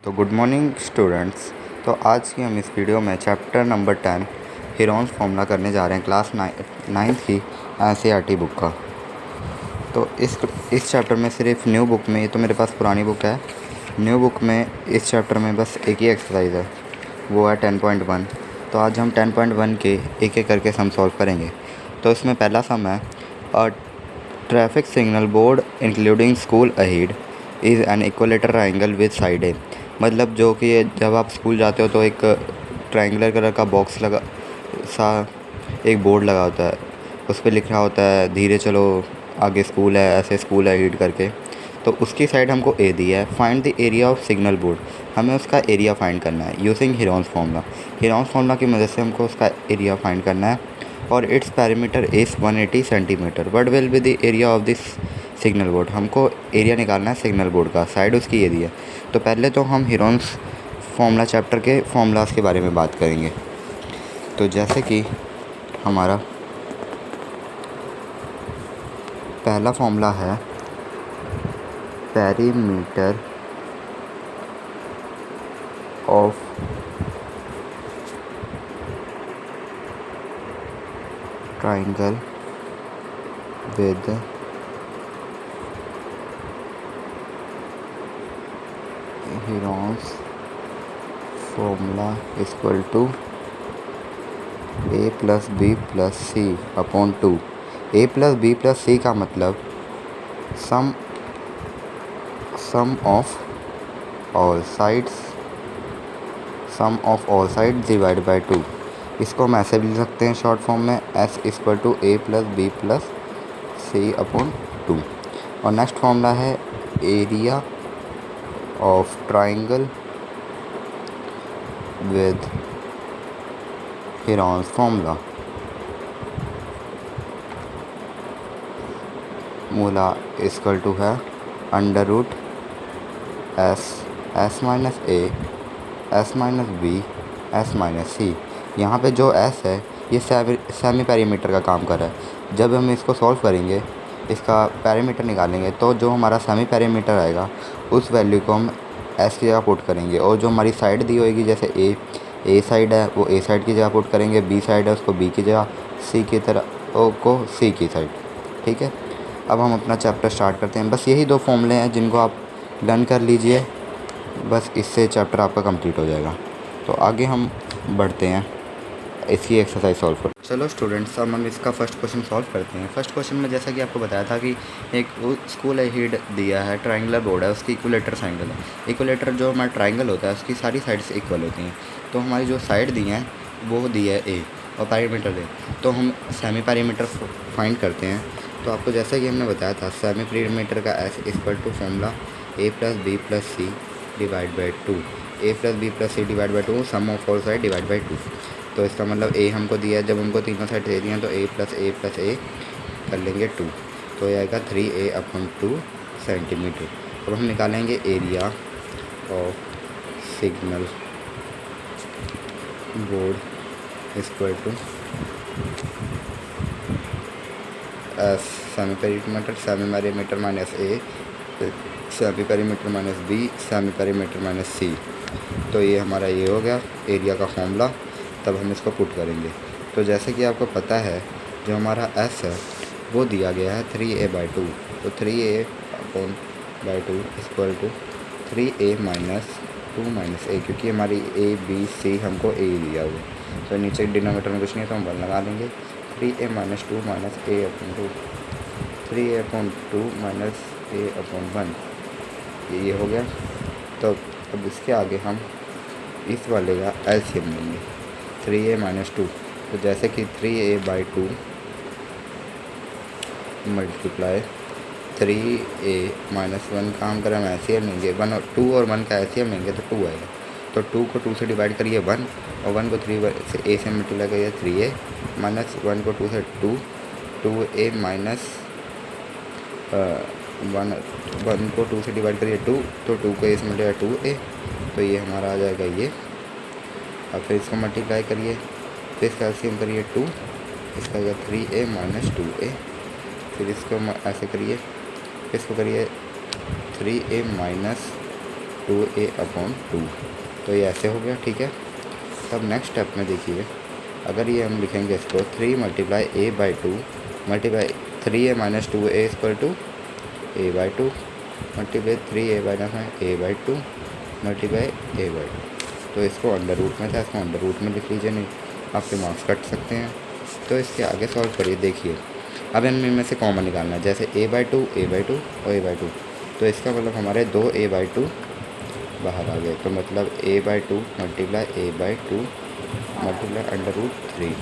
तो good morning students. तो आज की हम इस वीडियो में चैप्टर नंबर 10 हीरोन्स फॉर्मूला करने जा रहे हैं क्लास नाइन्थ की एनसीईआरटी बुक का। तो इस चैप्टर में सिर्फ न्यू बुक में, ये तो मेरे पास पुरानी बुक है, न्यू बुक में इस चैप्टर में बस एक ही एक्सरसाइज है, वो है 10.1। तो आज हम 10.1 के एक एक करके सम सॉल्व करेंगे। तो इसमें पहला सम है, a traffic signal board including school ahead is an equilateral triangle with side A. मतलब जो कि जब आप स्कूल जाते हो तो एक ट्रायंगुलर कलर का बॉक्स लगा सा एक बोर्ड लगा होता है, उस पर लिखा होता है धीरे चलो आगे स्कूल है, ऐसे स्कूल है रीड करके। तो उसकी साइड हमको ए दिया है। Find the area of signal board, हमें उसका एरिया फाइंड करना है using Heron's formula. Heron's formula की मदद से हमको उसका एरिया फाइंड करना है। और it's parameter is 180 centimetre. What will be the area of this signal board, हमको एरिया निकालना है सिग्नल बोर्ड का, साइड उसकी ये दी है। तो पहले तो हम हीरोन्स फार्मूला चैप्टर के फार्मूलाज के बारे में बात करेंगे। तो जैसे कि हमारा पहला फार्मूला है perimeter of triangle with Heron's formula equal to A plus B plus C upon 2। A plus B plus C का मतलब sum of all sides divide by 2। इसको हम ऐसे भी लिख सकते हैं शॉर्ट फॉर्म में, S equal to A plus B plus C upon 2। और नेक्स्ट फॉर्मूला है area of triangle with Heron's formula. मूला इक्वल टू है under root S minus A S minus B S minus C. यहाँ पे जो S है ये semi perimeter का काम कर रहा है। जब हम इसको सॉल्व करेंगे, इसका पैरीमीटर निकालेंगे, तो जो हमारा सेमी पैरीमीटर आएगा उस वैल्यू को हम एस की जगह पुट करेंगे। और जो हमारी साइड दी होगी, जैसे ए साइड है वो ए साइड की जगह पुट करेंगे, बी साइड है उसको बी की जगह, सी की तरह ओ को सी की साइड। ठीक है, अब हम अपना चैप्टर स्टार्ट करते हैं। बस यही दो फॉर्मूले हैं जिनको आप लर्न कर लीजिए, बस इससे चैप्टर आपका कंप्लीट हो जाएगा। तो आगे हम बढ़ते हैं इसकी एक्सरसाइज सॉल्व कर। चलो स्टूडेंट्स, अब हम इसका फर्स्ट क्वेश्चन सॉल्व करते हैं। फर्स्ट क्वेश्चन में जैसा कि आपको बताया था कि एक स्कूल अहेड दिया है, ट्रायंगुलर बोर्ड है, उसकी इक्विलेटर ट्रायंगल है। इक्विलेटर जो हमारा ट्रायंगल होता है उसकी सारी साइड्स इक्वल होती हैं। तो हमारी जो साइड दी हैं वो दी है ए और पैरीमीटर ए। तो हम सेमी पैरीमीटर फाइंड करते हैं। तो आपको जैसा कि हमने बताया था, सेमी पैरीमीटर का S equal to formula A plus B plus C divide by 2। A plus B plus C divide by 2, sum of all side divide by 2। तो इसका मतलब ए हमको दिया है, जब हमको तीनों साइड दे दिए हैं तो ए प्लस ए कर लेंगे 2, तो ये आएगा 3a अपॉन 2 सेंटीमीटर। अब हम निकालेंगे area of signal board equal to semi perimeter minus A, semi perimeter minus B, semi perimeter minus C. तो ये हमारा ये हो गया एरिया का फॉर्मूला। तब हम इसको पुट करेंगे। तो जैसे कि आपको पता है, जो हमारा एस है वो दिया गया है 3a/2। तो 3a upon by 2 equal to 3a minus 2 minus A, क्योंकि हमारी ए बी सी हमको ए दिया हुआ है। तो नीचे डिनोमिनेटर में कुछ नहीं है तो हम 1 लगा देंगे। 3a माइनस 2 माइनस ए अपॉन 2, 3a अपॉन 2 माइनस ए अपॉन 1, ये हो गया। तो अब इसके आगे हम इस वाले का एलसीएम लेंगे, 3a माइनस 2। तो जैसे कि 3a/2 मल्टीप्लाई 3a माइनस 1 का हम करें एलसीएम लेंगे, 1 और 2 और 1 का एलसीएम लेंगे तो 2 आएगा। तो 2 को 2 से डिवाइड करिए 1, और 1 को 3 से a से मल्टीप्लाई करिए 3a, माइनस 1 को 2 से 2a माइनस 1 को 2 से डिवाइड करिए 2, तो 2 को a से मल्टीप्लाई 2a, तो ये हमारा आ जाएगा ये। अब फिर इसको मल्टीप्लाई करिए, फिर इसका एलसीएम करिए 2, इसका 3a माइनस 2a, फिर इसको ऐसे करिए, इसको करिए 3a माइनस 2a/2। तो ये ऐसे हो गया, ठीक है। तब नेक्स्ट स्टेप में देखिए, अगर ये हम लिखेंगे इसको 3 × a/2 multiply 3a-2a a/2 multiply 3a-a/2 multiply a/2। तो इसको अंडर रूट में था, इसको अंडर रूट में लिख लीजिए, नहीं आपके मार्क्स कट सकते हैं। तो इसके आगे सॉल्व करिए। देखिए अब हमें इनमें से कॉमन निकालना है, जैसे a/2 और a/2। तो इसका मतलब हमारे 2a/2 बाहर आ गए, तो मतलब a/2 मल्टीप्लाई a/2 मल्टीप्लाई √3।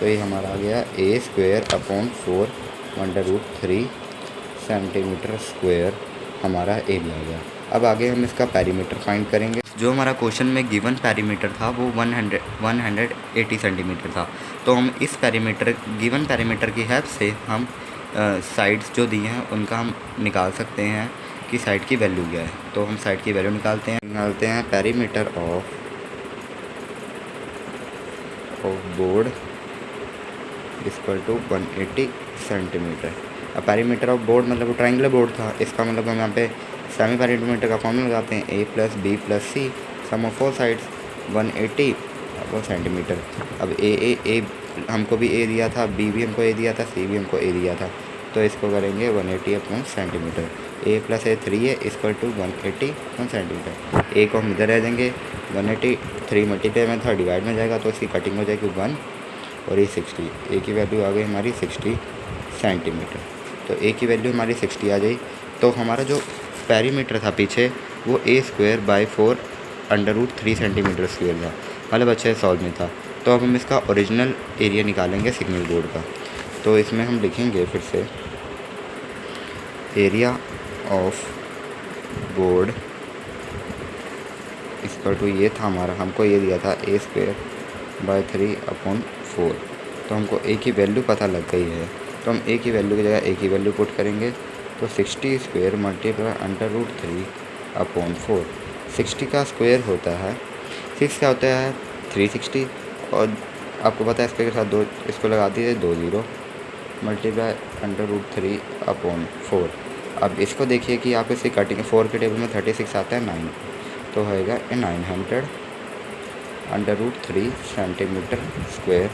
तो ये हमारा आ गया a²/4 √3 सेंटीमीटर स्क्वायर हमारा एरिया आ गया। अब आगे हम इसका पेरीमीटर फाइंड करेंगे। जो हमारा क्वेश्चन में गिवन पेरीमीटर था वो 180 सेंटीमीटर था। तो हम इस गिवन पेरीमीटर की हेल्प से हम साइड्स जो दी हैं उनका हम निकाल सकते हैं कि साइड की वैल्यू क्या है। तो हम साइड की वैल्यू निकालते हैं perimeter of board equal to 180 centimetre. अब पेरीमीटर ऑफ बोर्ड मतलब वो ट्रायंगुलर बोर्ड था, इसका मतलब हम यहाँ पे सेमी पेरीमीटर का फॉर्मूला लगाते हैं a+b+c sum of four sides 180 centimetre. अब ए हमको भी ए दिया था, बी भी हमको ए दिया था, सी भी हमको ए दिया था। तो इसको करेंगे 180 सेंटीमीटर। a+a 3 है इक्वल टू 180 सेंटीमीटर। ए को हम इधर रह देंगे, 180 3 मल्टीप्लाई में था, डिवाइड में जाएगा तो इसकी कटिंग हो जाएगी 1 और ये 60। ए की वैल्यू आ गई हमारी 60 सेंटीमीटर। तो ए की वैल्यू हमारी 60 आ गई। तो हमारा जो पेरीमीटर था पीछे वो a²/4 √3 सेंटीमीटर स्क्वायर था, मतलब अच्छे से सॉल्व में था। तो अब हम इसका ओरिजिनल एरिया निकालेंगे सिग्नल बोर्ड का। तो इसमें हम लिखेंगे फिर से area of board equal to, ये था हमारा, हमको ये दिया था a²/3/4। तो हमको ए की वैल्यू पता लग गई है, तो हम ए की वैल्यू की जगह ए की वैल्यू पुट करेंगे। तो 60² मल्टीप्लाई √3/4। 60 का स्क्वायर होता है 6 का होता है 360, और आपको पता है इसके साथ दो इसको लगा दीजिए 2 0 मल्टीप्लाई √3/4। अब इसको देखिए कि आप इसकी कटिंग 4 के टेबल में 36 आता है 9, तो होएगा 900 √3 सेंटीमीटर स्क्वायर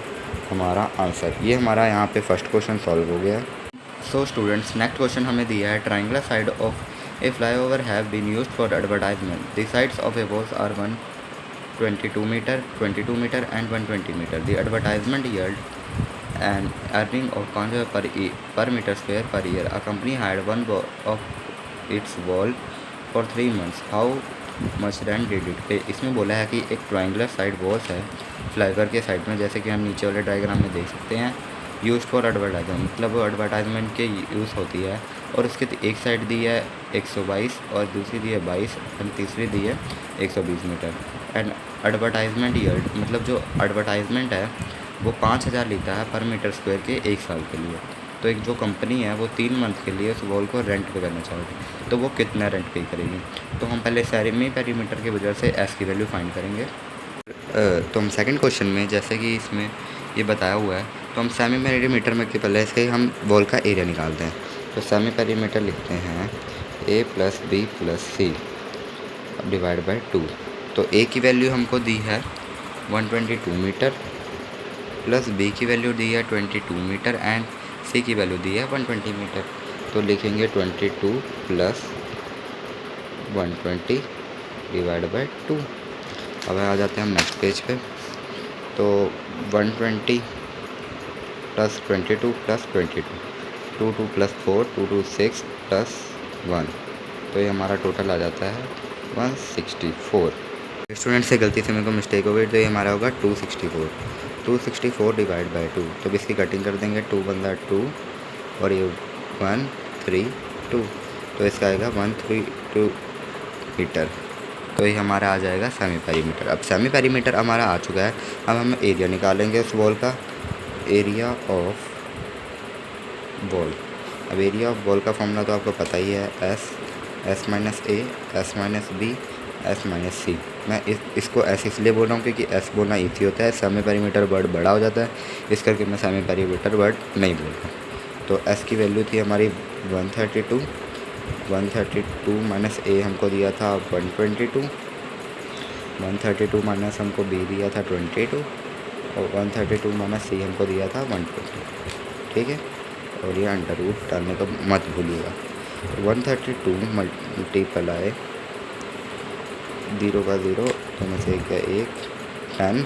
हमारा आंसर। ये हमारा यहाँ पे फर्स्ट क्वेश्चन सॉल्व हो गया। सो स्टूडेंट्स, नेक्स्ट क्वेश्चन हमें दिया है triangular side of a flyover have been used for advertisement. The sides of a walls are 122 metre, 22 metre and 120 metre. The advertisement yield an earning of per meter square per year. A company had one of its wall for 3 months. How much rent did it pay? इसमें बोला है कि एक triangular side walls है flyover के side में, जैसे कि हम नीचे वाले डायग्राम में देख सकते हैं। यूज़ फॉर एडवर्टाइजमेंट मतलब वो एडवर्टाइजमेंट के यूज़ होती है, और उसके एक साइड दी है 122 और दूसरी दी है 22 और तीसरी दी है 120 मीटर। एंड एडवर्टाइजमेंट यील्ड मतलब जो एडवर्टाइजमेंट है वो 5000 लेता है पर मीटर स्क्वायर के 1 साल के लिए। तो एक जो कंपनी है वो 3 मंथ के लिए उस वॉल को रेंट पे करना चाहती, तो वो कितना रेंट पे करेगी। तो हम पहले सेमी पेरीमीटर के वजह से एस की वैल्यू फाइंड करेंगे। तो हम सेकंड क्वेश्चन में जैसे कि इसमें ये बताया हुआ है, तो हम सेमी पेरीमीटर में के पहले से हम वॉल का एरिया निकालते हैं। तो सेमी पेरीमीटर लिखते हैं a+b+c डिवाइड बाई 2। तो ए की वैल्यू हमको दी है 122 मीटर, प्लस बी की वैल्यू दी है 22 मीटर एंड सी की वैल्यू दी है 120 मीटर। तो लिखेंगे 22 + 120 डिवाइड बाई 2। अब आ जाते हैं हम नेक्स्ट पेज पे। तो 120 + 22 + 22 2 2 + 4 2 2 6 + 1। तो ये हमारा टोटल आ जाता है 164। स्टूडेंट से गलती से मेरे को मिस्टेक हो गई, तो ये हमारा होगा 264 डिवाइड बाई 2। तो इसकी कटिंग कर देंगे, 2 बंदा 2 और ये 132, तो इसका आएगा 132 मीटर। तो ये हमारा आ जाएगा सेमी पेरीमीटर। अब सेमी पेरीमीटर हमारा आ चुका है, अब हम एरिया निकालेंगे उस वॉल का, एरिया ऑफ वॉल। अब एरिया ऑफ वॉल का फॉर्मूला तो आपको पता ही है, S - A S - B S - C। मैं इसको ऐसे इसलिए बोल रहा हूँ क्योंकि S बोलना ईजी होता है, सेमी पेरीमीटर वर्ड बड़ा हो जाता है, इस करके मैं सेमी पेरीमीटर वर्ड नहीं बोल रहा। तो S की वैल्यू थी हमारी 132 132 माइनस ए हमको दिया था 122, 132 माइनस हमको बी दिया था 22 और 132 माइनस सी हमको दिया था 120। ठीक है, और ये अंडर रूट डालने का मत भूलिएगा। 132 मल्टीप्लाई 0 का 0 तो में से 1 का 1 10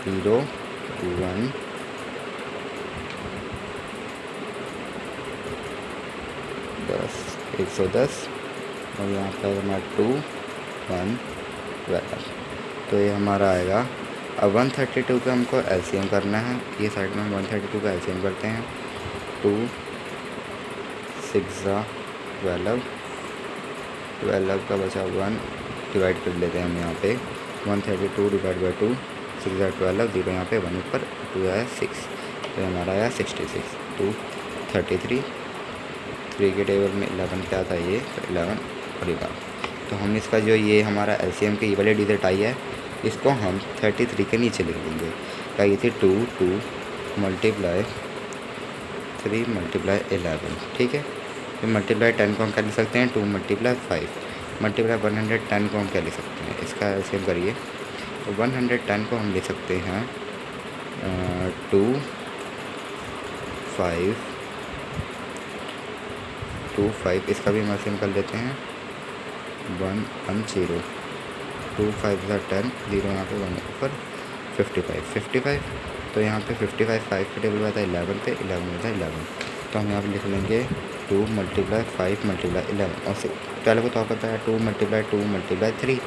0 1 10 110 और यहाँ पर हमारा 2 1 12। तो ये हमारा आएगा। अब 132 का हमको एलसीएम करना है। ये साइड में हम 132 का एलसीएम करते हैं। 2 6 12, 12 का बचा 1 डिवाइड कर लेते हैं हम यहाँ पे। 132 डिवाइड बाई 2 6 12 0 यहाँ पे 1 ऊपर 2 आया 6, तो हमारा आया 66। 2 33 3 के टेबल में 11 क्या था ये, तो 11 और 11। तो हम इसका जो ये हमारा एलसीएम की वाली डिजिट आई है इसको हम 33 के नीचे लिख देंगे। क्या ये थी 2 मल्टीप्लाई 3 मल्टीप्लाई 11। ठीक है, फिर मल्टीप्लाई 10 को हम क्या लिख सकते हैं 2 मल्टीप्लाई 5 मल्टीप्लाई 110 को हम क्या लिख सकते हैं, इसका एलसीएम करिए। तो 110 को हम लिख सकते हैं 2 5, इसका भी हम एलसीएम कर लेते हैं 1 1 0, 2 5 10 0 यहाँ पे 1 ऊपर 55। तो यहाँ पे 55 5 के टेबल में आता है 11 पे, 11 में आता है 11। तो हम यहाँ पे लिख लेंगे 2 मल्टीप्लाई 5 मल्टीप्लाई 11 और 12 को तो पता है 2 मल्टीप्लाई 3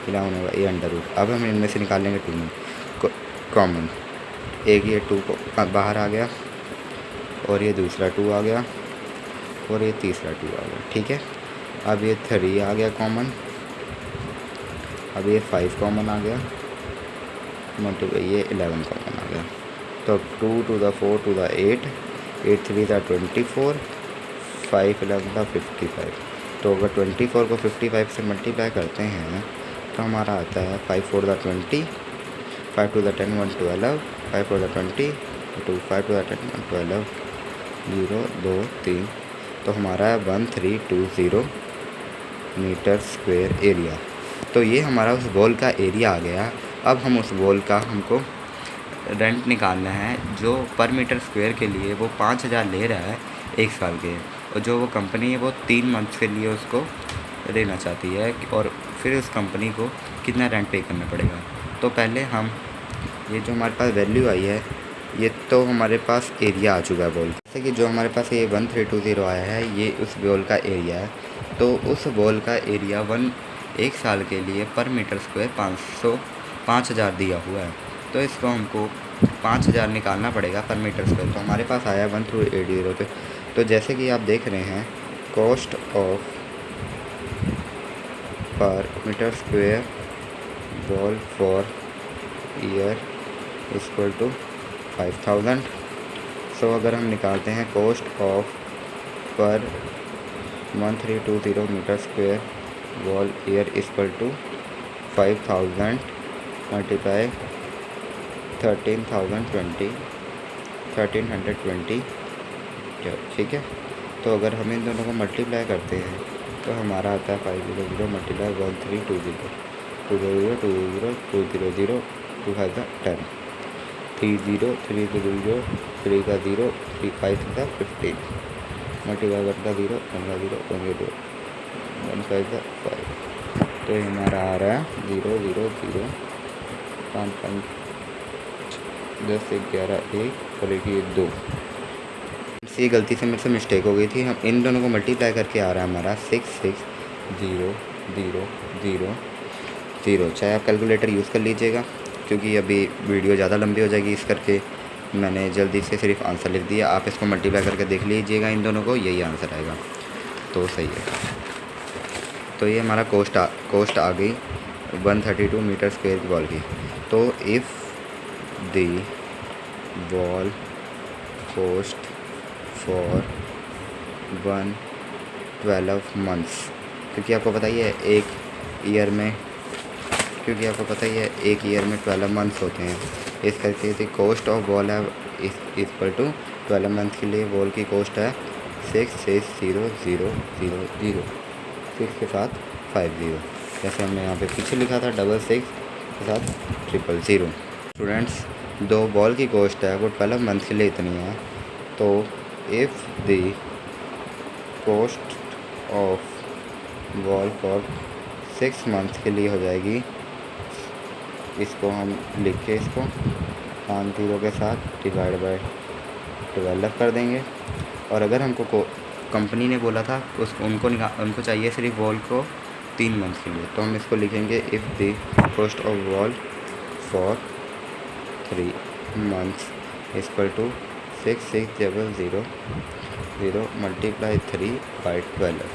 11 होगा, ये अंडर रूट। अब हम इनमें से निकाल लेंगे 2 कॉमन। एक ये 2 को बाहर आ गया और ये दूसरा 2 आ गया और ये तीसरा 2 आ गया। ठीक है, अब ये 3 आ गया कॉमन, अब ये 5 कॉमन आ गया, मल्टीप्लाई ये 11 कॉमन आ गया। तो 2 to the 4 to the 8 8 3 था 24 5 11 था 55। तो अगर 24 को 55 से मल्टीप्लाई करते हैं तो हमारा आता है 5 4 था 20 5 to the 10 1 12 5 to the 20 2 5 to the 10 1 12 0 2 3। तो हमारा है 1320 मीटर स्क्वायर एरिया। तो ये हमारा उस बॉल का एरिया आ गया। अब हम उस बॉल का हमको रेंट निकालना है जो पर मीटर स्क्वायर के लिए वो 5000 ले रहा है 1 साल के, और जो वो कंपनी है वो 3 मंथ्स के लिए उसको देना चाहती है, और फिर उस कंपनी को कितना रेंट पे करना पड़ेगा। तो पहले हम ये जो हमारे पास वैल्यू आई है ये तो हमारे पास एरिया आ चुका है बॉल, जैसे कि जो हमारे पास ये 1320 आया है ये उस बॉल का एरिया है। तो उस बॉल का एरिया 1 साल के लिए पर मीटर स्क्वायर 5000 दिया हुआ है। तो इसको हमको 5000 निकालना पड़ेगा पर मीटर स्क्वायर। तो हमारे पास आया 1380 पे। तो जैसे कि आप देख रहे हैं cost of per metre square ball for year equal to 5000। So अगर हम निकालते हैं cost of per 1320 metre square ball year equal to 5000 multiply 1320। ठीक है, तो अगर हम इन दोनों को मल्टीप्लाई करते हैं तो हमारा आता है 500 मल्टीप्लाई 1320 200 200 200 2 5 10 30 300 3 का 0 3 5 का 15 मल्टीप्लाई 1 का 0 1 का 0 1 का 2 1 5 का 5। तो ये हमारा आ रहा है 0 0 0 5 5 10 11 1 और एक ये 2। इसी गलती से मेरे से मिस्टेक हो गई थी। हम इन दोनों को मल्टीप्लाई करके आ रहा है हमारा 6 6 0 0 0 0। चाहे आप कैलकुलेटर यूज़ कर लीजिएगा क्योंकि अभी वीडियो ज़्यादा लंबी हो जाएगी, इस करके मैंने जल्दी से सिर्फ आंसर लिख दिया। आप इसको मल्टीप्लाई करके देख लीजिएगा इन दोनों को, यही आंसर आएगा। तो सही है। तो ये हमारा कोस्ट आ गई 132 मीटर स्क्वायर की बॉल की। तो if the ball cost for 12 months, क्योंकि आपको पता ही है एक ईयर में 12 मंथ्स होते हैं, इस करके द कॉस्ट ऑफ बॉल है इक्वल टू 12 मंथ के लिए बॉल की कॉस्ट है 6 6 0 0 0 0, 6 के साथ 5 0, जैसे हमने यहाँ पे पीछे लिखा था 6 के साथ 0 0 0। स्टूडेंट्स, दो बॉल की कॉस्ट है वो 12 मंथ के लिए इतनी है, तो if the cost of ball for 6 month के लिए हो जाएगी, इसको हम लिख के इसको 5 0 के साथ डिवाइड बाय 12 कर देंगे। और अगर हमको कंपनी ने बोला था उनको चाहिए सिर्फ बॉल को 3 मंथ के लिए, तो हम इसको लिखेंगे if the cost of ball for 3 months equal to 6 6 0 0 0 multiply 3 by 12,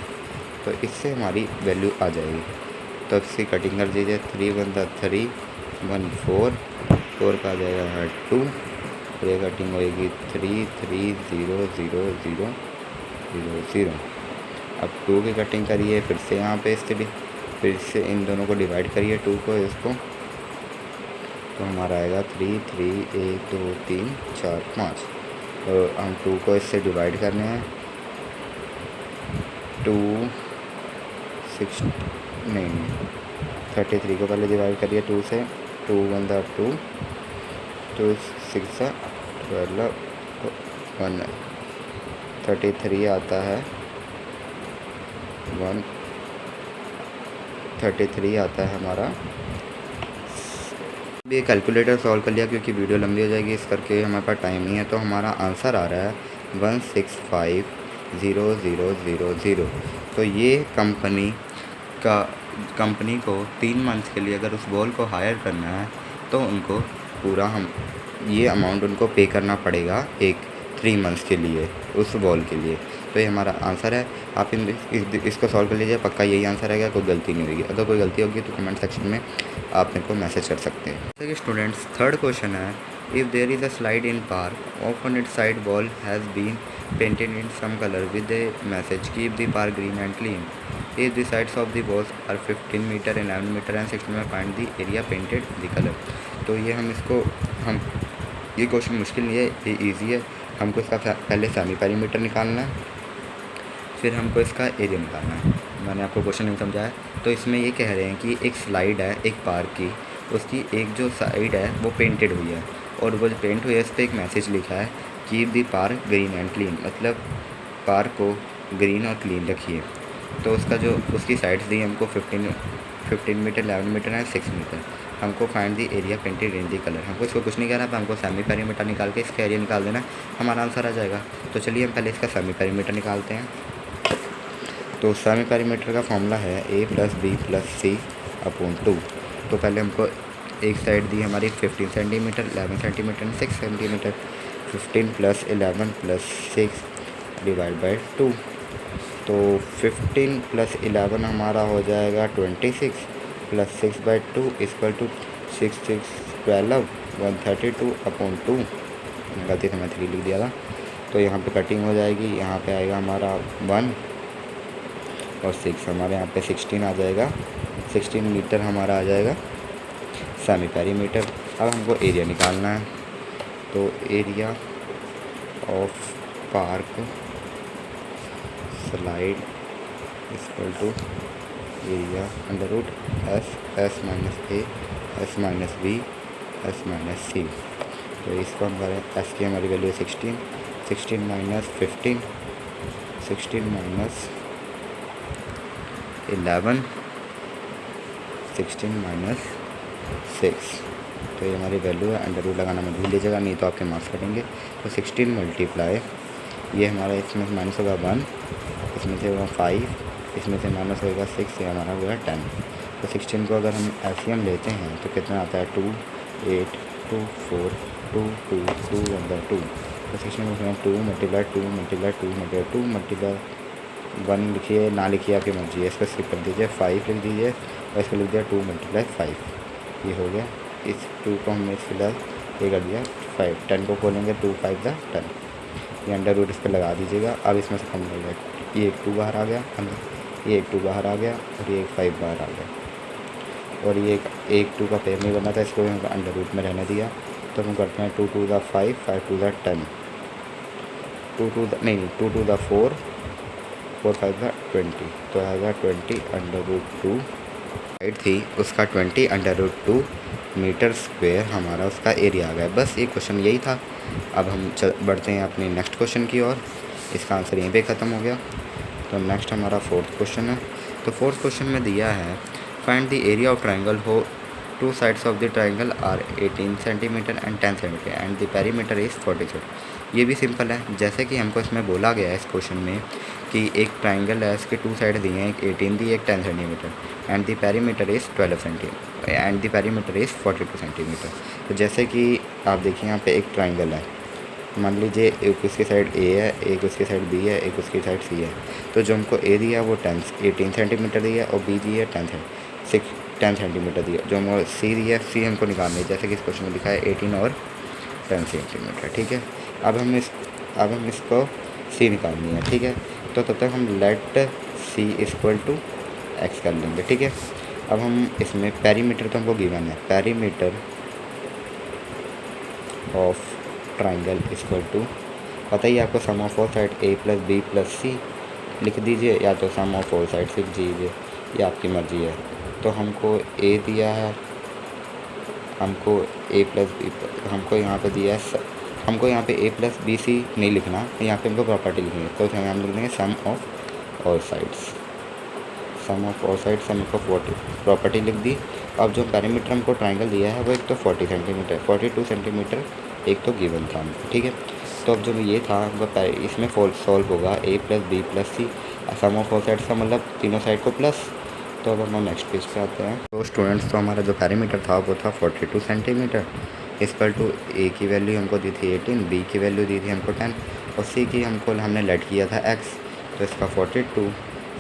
तो इससे हमारी वैल्यू आ जाएगी। तो इसकी कटिंग कर दीजिए, 3 1 3 1 4, 4 का आ जाएगा 2, और ये कटिंग होएगी 3 3 0 0 0 0 0। अब 2 की कटिंग करिए, फिर से यहाँ पे फिर से इन दोनों को डिवाइड करिए 2 को इसको, तो हमारा आएगा 3 3 1 2 3 4 5। तो हम 2 को इससे डिवाइड करने हैं, 2 6 नहीं 33 को पहले डिवाइड करिए 2 से, 2 1 2 2 6 12 1, 33 आता है 1, 33 आता है हमारा। ये कैलकुलेटर सॉल्व कर लिया क्योंकि वीडियो लंबी हो जाएगी, इस करके हमारे पास टाइम नहीं है, तो हमारा आंसर आ रहा है 165,000। तो ये कंपनी को 3 मंथ के लिए अगर उस बॉल को हायर करना है तो उनको पूरा ये अमाउंट उनको पे करना पड़ेगा 3 मंथ्स के लिए उस बॉल के लिए। तो ये हमारा आंसर है। आप इसको सॉल्व कर लीजिए, पक्का यही आंसर रहेगा, कोई गलती नहीं होगी। अगर कोई गलती होगी तो कमेंट सेक्शन में आप मेरे को मैसेज कर सकते हैं। जैसे कि स्टूडेंट्स, थर्ड क्वेश्चन है, if there is a slide in park of on its side ball has been painted in some colour with a message keep the park green and clean, if the sides of the balls are 15 metre 11 metre and 16 में find the area painted the colour. तो ये ये question मुश्किल नहीं है, ये easy है। हमको इसका पहले सेमी पेरीमीटर निकालना है, फिर हमको इसका एरिया निकालना है। मैंने आपको क्वेश्चन नहीं समझाया। तो इसमें ये कह रहे हैं कि एक स्लाइड है एक पार्क की, उसकी एक जो साइड है वो पेंटेड हुई है, और वो जो पेंट हुई है उस पर एक मैसेज लिखा है keep the park green and clean, मतलब पार्क को ग्रीन और क्लीन रखिए। तो उसकी साइड्स दी हमको 15 मीटर 11 मीटर एंड 6 मीटर। हमको find the area painted in the colour. हमको इसको कुछ नहीं कहना है, हमको सेमी पेरीमीटर निकाल के इसका एरिया निकाल देना, हमारा आंसर आ जाएगा। तो चलिए हम पहले इसका सेमी पेरीमीटर निकालते हैं। तो सेमी पेरीमीटर का फॉर्मूला है a + b + c अपॉन 2। तो पहले हमको एक साइड दी हमारी 15 centimetre 11 centimetre 6 centimetre, 15 + 11 + 6 divide by 2। तो 15 + 11 हमारा हो जाएगा 26 + 6/2 इक्वल टू 6 6 12 132 अपॉन 2। गलती से मैं 3 लिख दिया था। तो यहाँ पे कटिंग हो जाएगी, यहाँ पे आएगा हमारा 1 और 6, हमारे यहाँ पे 16 आ जाएगा। 16 मीटर हमारा आ जाएगा सेमी पेरीमीटर। अब हमको एरिया निकालना है। तो area of park slide equal to area √S - A S - B S - C। तो इसको हम करें, S की हमारी वैल्यू है 16, 16 - 15, 16 - 11, 16 - 6। तो ये हमारी वैल्यू है। √ लगाना मत भूल लीजिएगा, नहीं तो आपके मार्क्स कटेंगे। तो 16 मल्टीप्लाई, ये हमारा इसमें से माइनस होगा 1, इसमें से होगा 5, इसमें से माइनस होगा 6, ये हमारा होगा 10। तो 16 को अगर हम LCM लेते हैं तो कितना आता है 2 8 2 4 2 2 2 2। तो 16 को 2 मल्टीप्लाई 2 मल्टीप्लाई 2 मल्टीप्लाई 2 मल्टीप्लाई 1 लिखिए, ना लिखिए आपकी मर्जी है। इसको स्किप कर दीजिए, 5 लिख दीजिए और इसको लिख दिया 2 मल्टीप्लाई 5। ये हो गया। इस 2 को हमने फिलहाल ये कर दिया 5, 10 को खोलेंगे 2 5 10। ये √ इस पर लगा दीजिएगा। अब इसमें से कम हो गया, ये एक 2 बाहर आ गया अंदर, ये एक 2 बाहर आ गया और ये एक 5 बाहर आ गया, और ये एक 2 का पेयर नहीं बना था, इसको √ में रहने दिया। तो हम करते हैं 2 2 × 5 5 2 × 10, 2 टू टू द फोर, 4 5 20, तो आएगा 20√2। हाइट थी उसका 20√2 मीटर स्क्वेयर हमारा उसका एरिया आ गया। बस ये क्वेश्चन यही था। अब हम बढ़ते हैं अपने नेक्स्ट क्वेश्चन की ओर। इसका आंसर यहीं पे ख़त्म हो गया। तो नेक्स्ट हमारा फोर्थ क्वेश्चन है। तो फोर्थ क्वेश्चन में दिया है find the area of triangle whose two sides of the triangle are 18 centimetre and 10 centimetre and the perimeter is 46। ये भी सिंपल है। जैसे कि हमको इसमें बोला गया है इस क्वेश्चन में कि एक ट्राइंगल है, इसके टू साइड दिए हैं, एक 18 दी, एक 10 centimetre and the perimeter is 12 centimetre and the perimeter is 42 centimetre. तो जैसे कि आप देखिए यहाँ पे एक ट्राइंगल है, मान लीजिए एक उसकी साइड ए है, एक उसकी साइड बी है, एक उसकी साइड सी है। तो जो हमको ए दिया है वो 18 सेंटीमीटर दिया है और बी दी है 10 सेंटीमीटर दिया। जो हमको सी दिया है, सी हमको निकालनी है, जैसे कि इस क्वेश्चन में लिखा है 18 और 10 सेंटीमीटर। ठीक है, अब हम इसको सी निकालनी है। ठीक है, तो तब तक हम let c equal to x कर लेंगे। ठीक है, अब हम इसमें पेरीमीटर तो हमको गिवन है, perimeter of triangle equal to पता ही आपको sum of all side A plus B plus C लिख दीजिए, या तो सम ऑफ ऑल साइड लिख दीजिए, ये आपकी मर्ज़ी है। तो हमको ए दिया है, हमको ए प्लस बी, हमको यहाँ पे दिया है, हमको यहाँ पे ए प्लस बी सी नहीं लिखना, यहाँ पे हमको प्रॉपर्टी लिखनी है। तो हम लिख देंगे sum of all sides, sum of all sides, हमको 40 प्रॉपर्टी लिख दी। अब जो पेरीमीटर हमको ट्राइंगल दिया है वो एक तो 40 सेंटीमीटर, 42 सेंटीमीटर एक तो गिवन था हमको। ठीक है, तो अब जब ये था हमको इसमें सॉल्व होगा A plus B plus C, sum of all sides का मतलब तीनों साइड को प्लस। तो अब हम नेक्स्ट पेज पे आते हैं। तो स्टूडेंट्स, तो हमारा जो पेरीमीटर था वो था 42 सेंटीमीटर इक्वल टू ए की वैल्यू हमको दी थी 18, बी की वैल्यू दी थी हमको 10 और सी की हमने लेट किया था x। तो इसका 42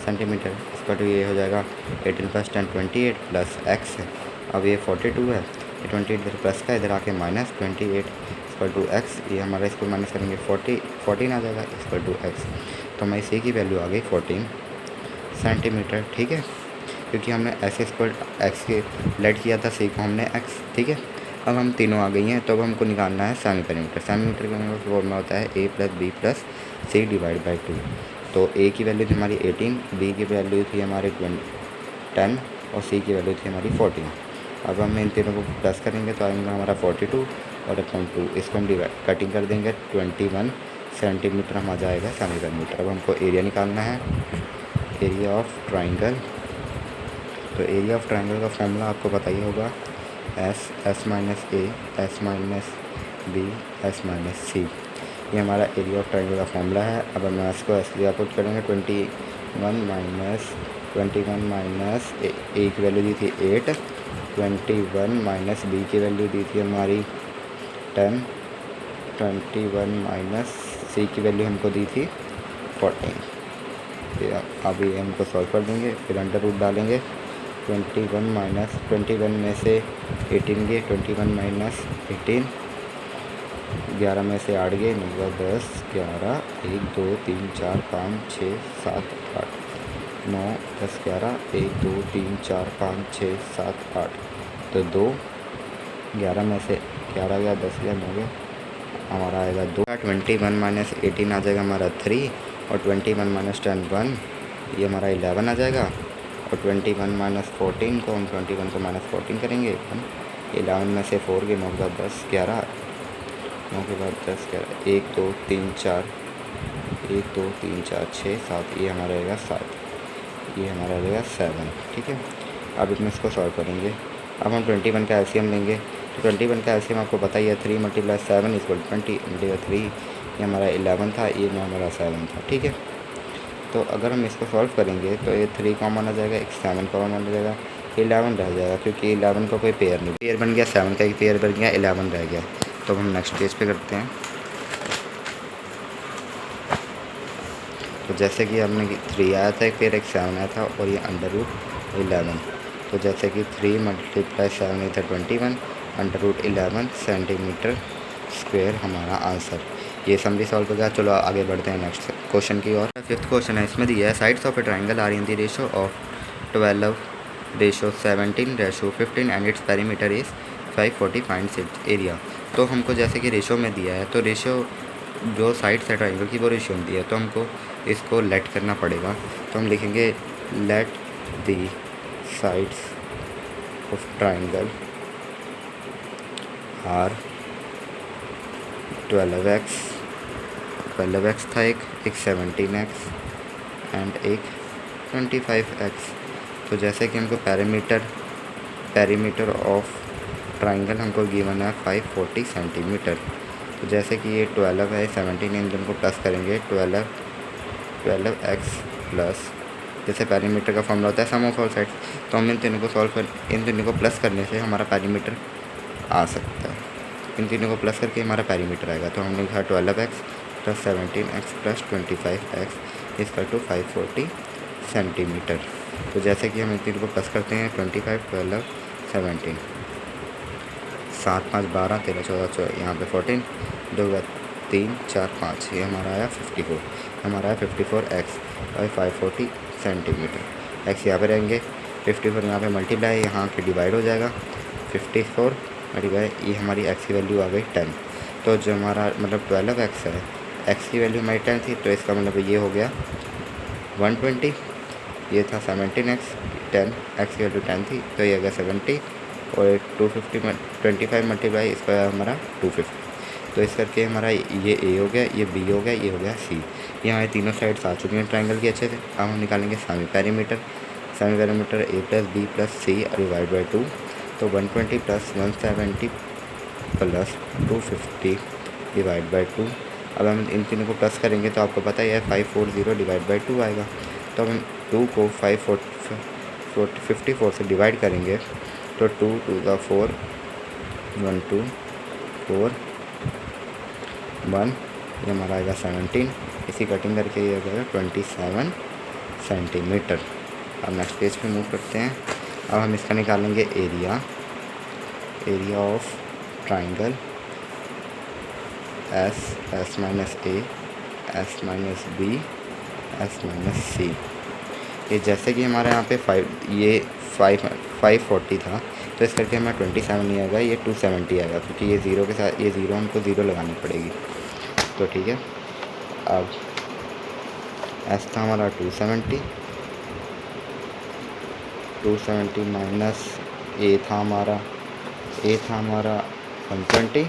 सेंटीमीटर इसका तो ये हो जाएगा 18 + 10 28 प्लस x है। अब ये 42 है, ये 28 इधर प्लस का, इधर आके माइनस 28 इक्वल टू एक्स, ये हमारा इसको माइनस करेंगे 14 आ जाएगा इक्वल टू एक्स। तो हमारी सी की वैल्यू आ गई 14 सेंटीमीटर। ठीक है, क्योंकि हमने ऐसे इक्वल एक्स के लेट किया था, सी को हमने एक्स। ठीक है, अब हम तीनों आ गई हैं, तो अब हमको निकालना है सेमी पेरीमीटर। सेमी पेरीमीटर का फॉर्मूला होता है A plus B plus C divide by 2। तो ए की वैल्यू थी हमारी 18, बी की वैल्यू थी हमारी 10 और सी की वैल्यू थी हमारी 14। अब हम इन तीनों को प्लस करेंगे तो आएगा हमारा 42 और अपॉन 2, इसको हम कटिंग कर देंगे 21 सेंटीमीटर हम आ जाएगा सेमी पेरीमीटर। अब हमको एरिया निकालना है, एरिया ऑफ ट्राइंगल। तो एरिया ऑफ ट्राइंगल का फॉर्मूला आपको पता ही होगा, S minus A, S minus B, S minus C. ये हमारा एरिया ऑफ ट्राइंगल का फॉर्मूला है। अब हम इसको ऐसे पुट करेंगे 21 माइनस ए की वैल्यू दी थी 8, 21 माइनस बी की वैल्यू दी थी हमारी 10, 21 माइनस सी की वैल्यू हमको दी थी 14। अभी हमको सॉल्व कर देंगे, फिर अंडर रूट डालेंगे। 21 में से 18 गए, 21 माइनस 18, 11 में से 8 गए, 9 10 11, 1 2 3 4 5 6 7 8, 9 10 11, 1 2 3 4 5 6 7 8, तो 2, 11 में से 11 गया, 10 गया, 9 गया, हमारा आएगा 2। 21 माइनस 18 आ जाएगा हमारा 3 और 21 माइनस 10 1, ये हमारा 11 आ जाएगा। और 21 माइनस 14 को हम 21 को माइनस 14 करेंगे, 11 में से 4 गए, 9 के बाद 10 11, 9 के बाद 10 11, 1 2 3 4, 1 2 3 4 6 7, ये हमारा रहेगा 7, ये हमारा रहेगा 7। ठीक है, अब इसमें इसको सॉल्व करेंगे। अब हम 21 का एलसीएम लेंगे। तो 21 का एलसीएम आपको पता ही है, 3 × 7 = 20, 3, ये हमारा 11 था, ये हमारा 7 था। ठीक है, तो अगर हम इसको सॉल्व करेंगे तो ये 3 कॉमन आ जाएगा, एक 7 कॉमन आ जाएगा, 11 रह जाएगा, क्योंकि 11 का कोई पेयर नहीं, पेयर बन गया 7 का एक पेयर बन गया, 11 रह गया। तो हम नेक्स्ट पेज पे करते हैं। तो जैसे कि हमने 3 आया था एक पेयर, एक 7 आया था और ये √11। तो जैसे कि 3 × 7 था 21, √11 सेंटीमीटर स्क्वायर हमारा आंसर। ये सम भी सॉल्व हो गया। चलो आगे बढ़ते हैं नेक्स्ट क्वेश्चन की ओर। 5th क्वेश्चन है, इसमें दिया है sides of a triangle are in the ratio of 12:17:15 and its perimeter is 540, find its area. तो हमको जैसे कि रेशो में दिया है, तो रेशो जो साइड्स है ट्राइंगल की वो रेशियो होती है, तो हमको इसको लेट करना पड़ेगा। तो हम लिखेंगे let the sides of triangle are 12x था, एक 17x एंड एक 25x। तो जैसे कि हमको पेरीमीटर ऑफ ट्राइंगल हमको गिवन है 540 सेंटीमीटर। तो जैसे कि ये 12 है 17, इन दोनों को प्लस करेंगे 12x प्लस, जैसे पेरीमीटर का फॉर्मूला होता है सम ऑफ ऑल साइड्स, तो हम इन तीनों को प्लस करने से हमारा पेरीमीटर आ सकता है। इन तीनों को प्लस करके हमारा पेरीमीटर आएगा। तो हमने लिखा 12x plus 17x plus 25x इसका टू 540 सेंटीमीटर। तो जैसे कि हम इन तीनों को प्लस करते हैं 25, 12, 17, 7, 5, 12, 13, 14, यहाँ पे 14, 2, 3, 4, 5, ये हमारा आया 54, हमारा आया 54x और 540 सेंटीमीटर। x यहाँ पे रहेंगे, 54 यहाँ पे मल्टीप्लाई यहाँ पे डिवाइड हो जाएगा, 54 मल्टीप्लाई, ये हमारी x की वैल्यू आ गई 10। तो जो हमारा मतलब 12x है, x की वैल्यू हमारी 10 थी, तो इसका मतलब ये हो गया 120, ये था 17x, 10, x की वैल्यू 10 थी, तो ये आ गया 70 और 250 25 मल्टीप्लाई इसका हमारा 250। तो इस करके हमारा ये ए हो गया, ये बी हो गया, ये हो गया सी। ये हमारी तीनों साइड्स आ चुकी हैं ट्राइंगल की अच्छे से। अब हम निकालेंगे semi perimeter a plus B plus C divide by 2। तो 120 प्लस 170 प्लस 250 डिवाइड बाई 2। अब हम इन तीनों को प्लस करेंगे तो आपको पता ही है 540 डिवाइड बाई 2 आएगा। तो हम 2 को 54 से डिवाइड करेंगे तो 2 to the 4, 1 2 4 1, ये हमारा आएगा 17, इसी कटिंग करके ये हो जाएगा 27 सेंटीमीटर। अब नेक्स्ट पेज पे मूव करते हैं। अब हम इसका निकालेंगे area of triangle S minus A, S minus B, S minus C. ये जैसे कि हमारे यहाँ पे 540 था, तो इस करके हमें 27 नहीं आएगा, ये 270 आएगा, क्योंकि ये ज़ीरो के साथ ये ज़ीरो हमको ज़ीरो लगानी पड़ेगी। तो ठीक है, अब एस था हमारा 270 माइनस ए था हमारा 120,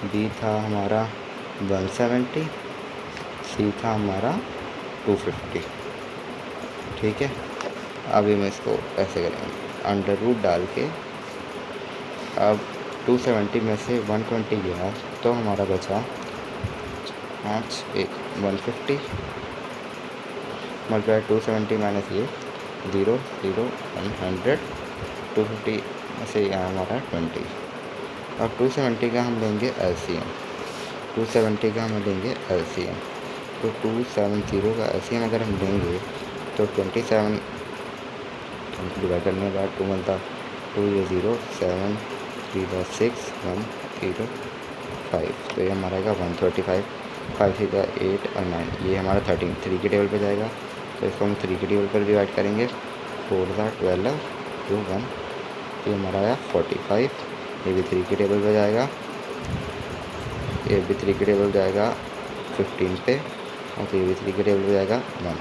बी था हमारा 170, सी था हमारा 250। ठीक है, अभी मैं इसको ऐसे करेंगे अंडर रूट डाल के। अब 270 में से 120 गया तो हमारा बचा 150 मल्टीप्लाई 270 माइनस ये 0 0 100, 250 में से यहाँ हमारा 20। अब 270 का हम लेंगे LCM, 270 का हम लेंगे LCM। तो 270 का LCM अगर हम लेंगे तो 27 डिवाइड करने के बाद 2 बनता 2 ये 0 7 3 6 1 0 5, तो ये हमारा आएगा 135, 5 3 8 और 9, ये हमारा 13 3 के टेबल पे जाएगा। तो इसको हम 3 के टेबल पर डिवाइड करेंगे, 4 12 2 1, ये हमारा आया 45, ये भी 3 के टेबल पे जाएगा, ये भी 3 के टेबल जाएगा 15 पे, और ये भी 3 के टेबल पे जाएगा 1।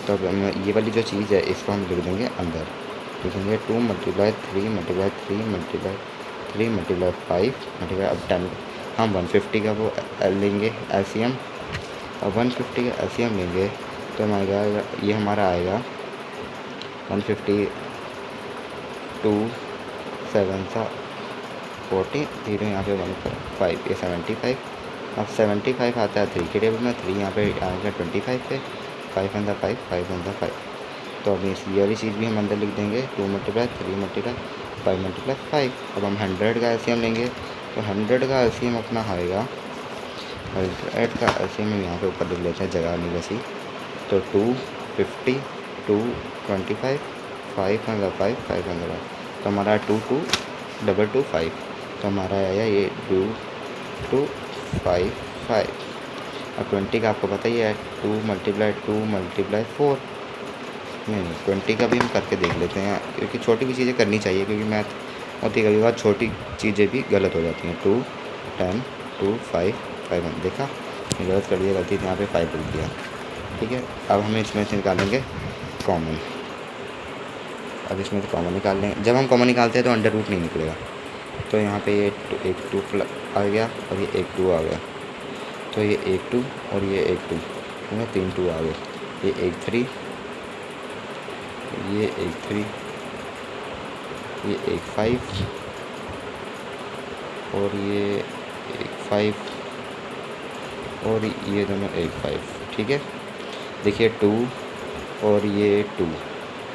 तो अब ये वाली जो चीज़ है इसको हम लिख देंगे अंदर, लिखेंगे 2 multiply 3 multiply 3 multiply 3 multiply 5 multiply, अब 10 हम 150 का वो लेंगे LCM। अब 150 का LCM लेंगे तो हमारा ये हमारा आएगा 150 2 7 40 0 यहाँ पे 5, ये 75। अब 75 आता है 3 के टेबल में, 3 यहाँ पे आएगा 25 पे, 5 1 5 5 1 5। तो अब ये वाली चीज़ भी हम अंदर लिख देंगे 2 मल्टीप्लाई 3 मल्टीप्लाई 5 मल्टीप्लाई 5। अब हम 100 का LCM लेंगे तो 100 का LCM अपना आएगा, 100 का LCM हम यहाँ पे ऊपर लिख लेते हैं, जगह नहीं बची। तो 250 2 25 5 1 5 5 1 5, तो हमारा 2 2 2 2 5, तो हमारा आया ये 2 2 5 5। अब 20 का आपको पता ही है 2 मल्टीप्लाई 4, नहीं 20 का भी हम करके देख लेते हैं, क्योंकि छोटी भी चीज़ें करनी चाहिए, क्योंकि मैथ होती कभी बार छोटी चीज़ें भी गलत हो जाती हैं। 2 10 2 5 5 देखा, गलत कर दिया, गलती थी यहाँ पे 5 लिख दिया। ठीक है, अब हमें इसमें से निकालेंगे कॉमन। अब इसमें से कॉमन निकाल लेंगे। जब हम कॉमन निकालते हैं तो अंडर रूट नहीं निकलेगा, तो यहाँ पे ये एक 2 आ गया और ये एक 2 आ गया, तो ये एक 2 और ये एक 2, इसमें 3 2 आ गए। ये एक 3, ये एक 3, ये एक 5 और ये एक 5 और ये दोनों एक 5। ठीक है, देखिए 2 और ये 2,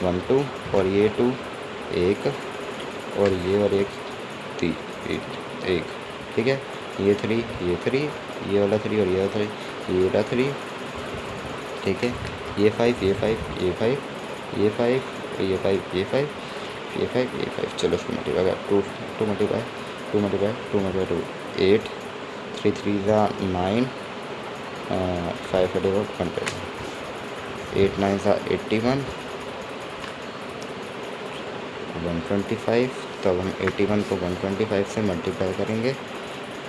1 2 और ये 2 एक और एक 3 एक। ठीक है, ये 3, ये वाला 3 और ये वाला 3, ये वाला 3। ठीक है, ये 5, ये 5, ये 5, ये 5, ये 5, ये 5, ये 5, ये 5। चलो इसको मल्टीप्लाई कर, 2 मल्टीप्लाई 2 मल्टीप्लाई 2 मल्टीप्लाई 2 8, 3 3 9, 5 100, 8 9 81, 125। तब हम 81 को 125 से मल्टीप्लाई करेंगे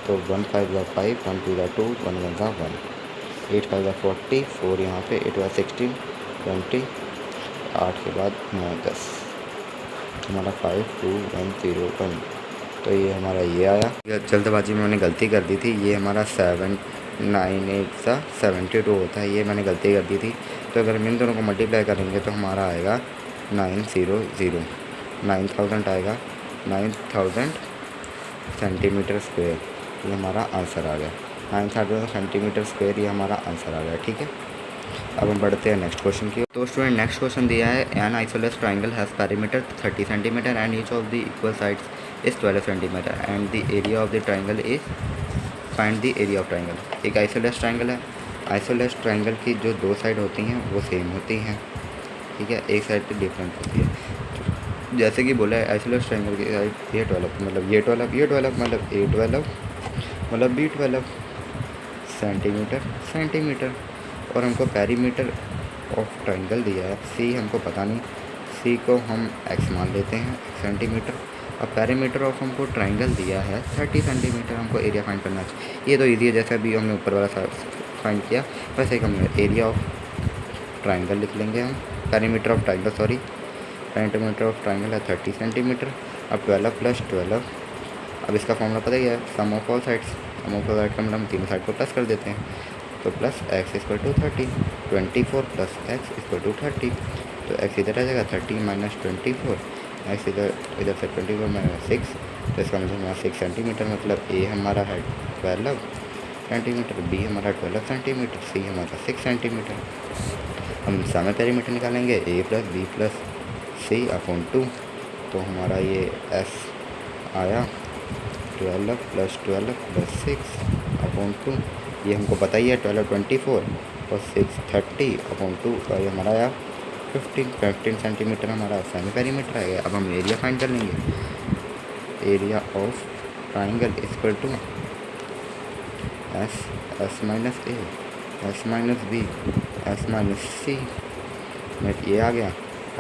तो 1 5 5, 1 2 2, 1 1 1, 8 5 40, 4 यहाँ पे, 8 16, 20, 8 के बाद 9 10, हमारा 5 2 1 0 1। तो ये हमारा ये आया। जल्दबाजी में मैंने गलती कर दी थी, ये हमारा 7 9 8 72 होता है, ये मैंने गलती कर दी थी। तो अगर हम इन दोनों को मल्टीप्लाई करेंगे तो हमारा आएगा 900, 9000 आएगा, 9000 सेंटीमीटर स्क्वायर। ये हमारा आंसर आ गया, 9000 सेंटीमीटर स्क्वायर, ये हमारा आंसर आ गया। ठीक है, अब हम बढ़ते हैं नेक्स्ट क्वेश्चन की। तो स्टूडेंट नेक्स्ट क्वेश्चन दिया है, an isosceles triangle has perimeter 30 centimetre and each of the equal sides is 12 centimetre and the area of the triangle is, find the area of triangle. एक isosceles triangle है, isosceles triangle की जो दो side होती हैं वो same होती हैं। ठीक है, एक साइड की डिफरेंट होती है। जैसे कि बोला है आइसोलेस ट्राइंगल की साइड ये 12 मतलब ये 12, ये 12 मतलब ए 12 मतलब बी 12 सेंटीमीटर और हमको पेरीमीटर ऑफ ट्राइंगल दिया है सी, हमको पता नहीं, सी को हम एक्स मान लेते हैं, सेंटीमीटर। अब पेरीमीटर ऑफ हमको ट्राइंगल दिया है 30 सेंटीमीटर, हमको एरिया फाइंड करना चाहिए। ये तो ईजी है, जैसे अभी हमने ऊपर वाला फाइंड किया वैसे ही हम एरिया ऑफ ट्राइंगल लिख लेंगे हम, perimeter of triangle sorry, perimeter of triangle है 30 सेंटीमीटर। अब 12 + 12, अब इसका फॉर्मूला पता ही है, sum of all sides, sum of all side का मतलब हम तीनों साइड को प्लस कर देते हैं, तो प्लस x = 30, 24 + x = 30, तो x इधर आ जाएगा 30 - 24, x इधर से 24 - 6, तो इसका मतलब हमारा 6 सेंटीमीटर, मतलब a हमारा है 12 सेंटीमीटर, b हमारा 12 सेंटीमीटर, c हमारा 6 सेंटीमीटर। हम सामने पेरीमीटर निकालेंगे a + b + c / 2, तो हमारा ये s आया 12 + 12 + 6 / 2, ये हमको पता ही है 12 24 और 6 30/2, और ये हमारा आया 15 सेंटीमीटर, हमारा सेमी पेरीमीटर आ गया। अब हम एरिया फाइंड कर लेंगे, area of triangle equal to s - a, s - b, s - c, नेट ये आ गया।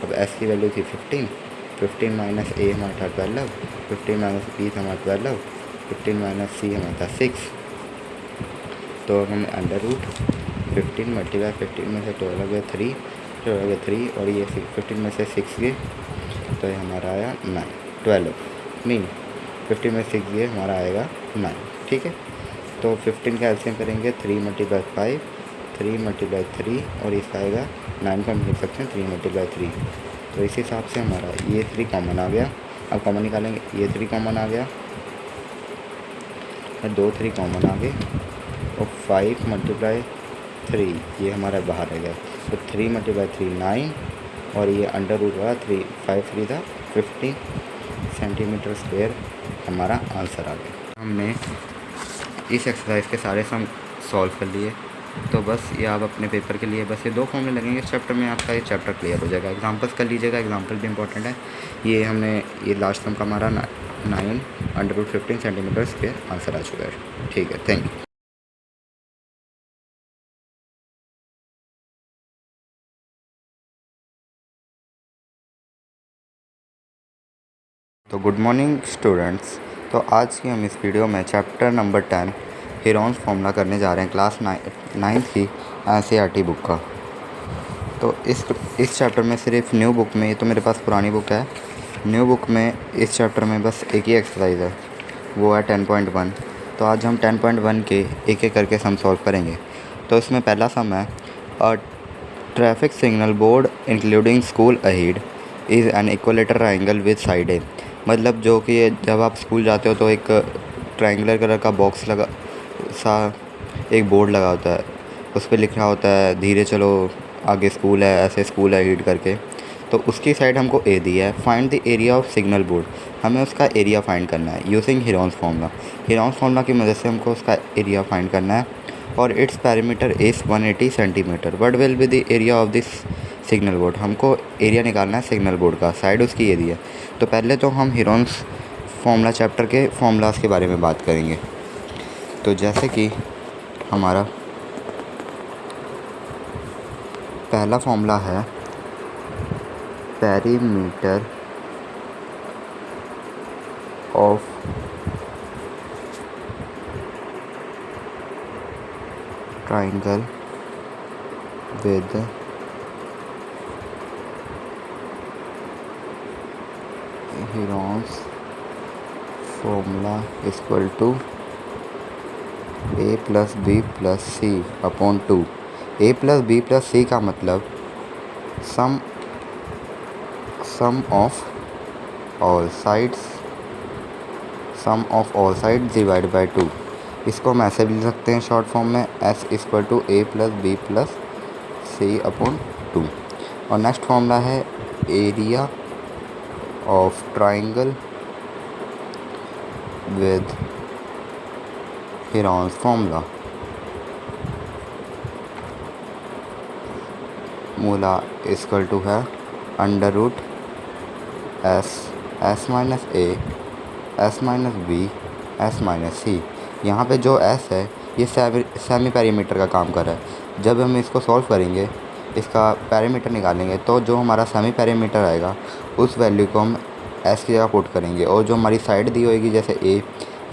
अब s की वैल्यू थी 15 - a हमारा था 12, 15 - b हमारा 12, 15 - c हमारा था 6, तो हम अंडर रूट 15 मल्टीप्लाई 15 में से 12 गए 3, 12 गए 3 और ये 15 में से 6 गए, तो ये हमारा आया 9, 12 मीन 15 में 6 गए हमारा आएगा 9। ठीक है, तो 15 का एलसीएम करेंगे 3 × 5, 3 × 3 और इसका आएगा 9 को हम लिख सकते हैं 3 × 3, तो इस हिसाब से हमारा ये 3 कॉमन आ गया। अब कॉमन निकालेंगे, ये 3 कॉमन आ गया, 2 3 कॉमन आ गए और 5 × 3 ये हमारा बाहर रह गया, तो 3 × 3 9 और ये अंडर रूट वाला 3 5 3 था 15 सेंटीमीटर स्क्वायर, हमारा आंसर आ गया। हमने इस एक्सरसाइज के सारे सम सॉल्व कर लिए, तो बस ये आप अपने पेपर के लिए बस ये 2 फॉर्मूले लगेंगे इस चैप्टर में, आपका ये चैप्टर क्लियर हो जाएगा। एग्जांपल्स कर लीजिएगा, एग्जांपल भी इंपॉर्टेंट है। ये हमने ये लास्ट सम का हमारा 9 under root 15 centimetre square answer आ चुका है। ठीक है, थैंक यू। तो गुड मॉर्निंग स्टूडेंट्स, तो आज की हम इस वीडियो में चैप्टर नंबर 10 हेरॉन्स फॉर्मूला करने जा रहे हैं क्लास 9th की NCERT बुक का। तो इस चैप्टर में सिर्फ न्यू बुक में, ये तो मेरे पास पुरानी बुक है, न्यू बुक में इस चैप्टर में बस एक ही एक्सरसाइज है, वो है 10.1। तो आज हम 10.1 के एक एक करके सम सॉल्व करेंगे। तो इसमें पहला सम है, a traffic signal board including school ahead is an equilateral triangle with side A. मतलब जो कि जब आप स्कूल जाते हो तो एक ट्रायंगुलर कलर का बॉक्स लगा सा एक बोर्ड लगा होता है, उस पर लिखा होता है धीरे चलो आगे स्कूल है, ऐसे स्कूल है हीड करके। तो उसकी साइड हमको ए दिया है, find the area of signal board, हमें उसका एरिया फाइंड करना है using Heron's formula. Heron's formula की मदद से हमको उसका एरिया फाइंड करना है। और it's parameter is 180 centimetre. What will be the area of this signal board, हमको एरिया निकालना है सिग्नल बोर्ड का, साइड उसकी ये दी है। तो पहले तो हम हेरॉन्स फार्मूला चैप्टर के फार्मूलाज के बारे में बात करेंगे। तो जैसे कि हमारा पहला फार्मूला है perimeter of triangle with Heron's formula equal to a plus B plus C upon 2। a plus B plus C का मतलब sum of all sides divide by 2। इसको हम ऐसे भी लिख सकते हैं शॉर्ट फॉर्म में, s equal to a plus B plus C upon 2। और नेक्स्ट फॉर्मूला है area of triangle with Heron's formula, मूला इक्वल टू है under root S minus A S minus B S minus C. यहाँ पे जो s है ये semi perimeter का काम कर रहा है। जब हम इसको सॉल्व करेंगे, इसका पैरामीटर निकालेंगे, तो जो हमारा सेमी पैरीमीटर आएगा उस वैल्यू को हम s की जगह पुट करेंगे। और जो हमारी साइड दी होगी, जैसे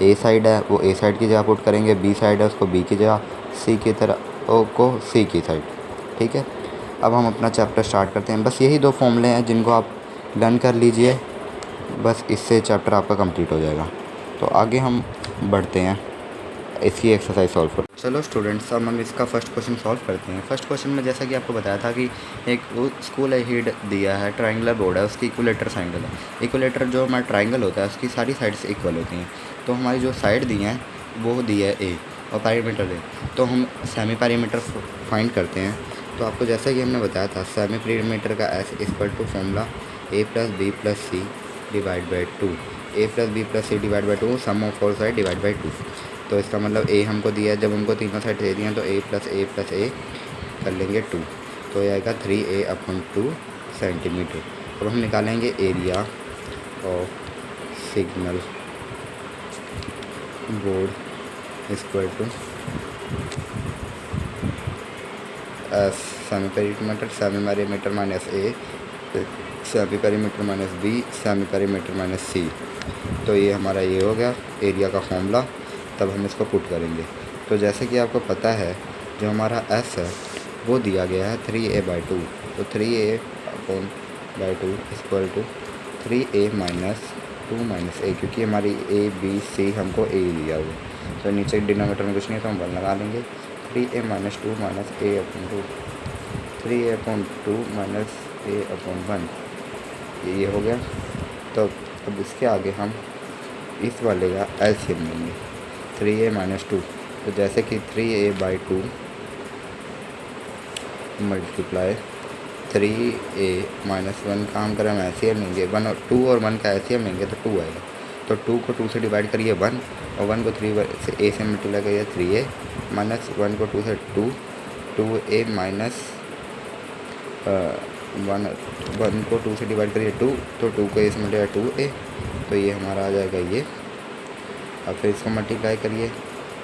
ए साइड है वो ए साइड की जगह पुट करेंगे, बी साइड है उसको बी की जगह, सी की तरह ओ को सी की साइड। ठीक है, अब हम अपना चैप्टर स्टार्ट करते हैं। बस यही दो फॉर्मूले हैं जिनको आप लर्न कर लीजिए, बस इससे चैप्टर आपका कंप्लीट हो जाएगा। तो आगे हम बढ़ते हैं इसकी एक्सरसाइज सॉल्व कर। चलो स्टूडेंट्स, अब हम इसका फर्स्ट क्वेश्चन सॉल्व करते हैं। फर्स्ट क्वेश्चन में जैसा कि आपको बताया था कि एक स्कूल हेड दिया है, ट्रायंगुलर बोर्ड है, उसकी इक्विलेटर ट्रायंगल है। इक्विलेटर जो हमारा ट्रायंगल होता है उसकी सारी साइड्स इक्वल होती हैं। तो हमारी जो साइड दी हैं वो दी है ए और पैरीमीटर ए। तो हम सेमी पैरीमीटर फाइंड करते हैं। तो आपको जैसा कि हमने बताया था, सेमी पैरीमीटर का S equal to formula A plus B plus C divide by 2। A plus B plus C divide by 2, sum of all side divide by 2। तो इसका मतलब ए हमको दिया है, जब हमको तीनों साइड दे दिए हैं तो ए प्लस ए कर लेंगे 2, तो ये आएगा 3a अपॉन 2 सेंटीमीटर। अब हम निकालेंगे area of signal board equal to S semi perimeter minus A semi perimeter minus B semi perimeter minus C. तो ये हमारा ये हो गया एरिया का फॉर्मूला। तब हम इसको पुट करेंगे। तो जैसे कि आपको पता है जो हमारा एस है वो दिया गया है 3a/2। तो 3a upon by 2 equal to 3a minus 2 minus A, क्योंकि हमारी ए बी सी हमको ए दिया हुआ। तो नीचे डिनोमिनेटर में कुछ नहीं है तो हम 1 लगा लेंगे। 3a माइनस 2 माइनस ए अपॉन 2, 3a अपॉन 2 माइनस ए अपॉन 1, ये हो गया। तो अब इसके आगे हम इस वाले का एलसीएम लेंगे, 3a माइनस 2। तो जैसे कि 3a/2 मल्टीप्लाई 3a माइनस 1 का हम करें एलसीएम लेंगे, 1 और 2 और 1 का एलसीएम लेंगे तो 2 आएगा। तो 2 को 2 से डिवाइड करिए 1, और 1 को 3 से a से मल्टीप्लाई करिए 3a माइनस 1 को 2 से 2a माइनस 1 को 2 से डिवाइड करिए 2, तो 2 को a से मल्टीप्लाई 2a, तो ये हमारा आ जाएगा ये। अब फिर इसको मल्टीप्लाई करिए,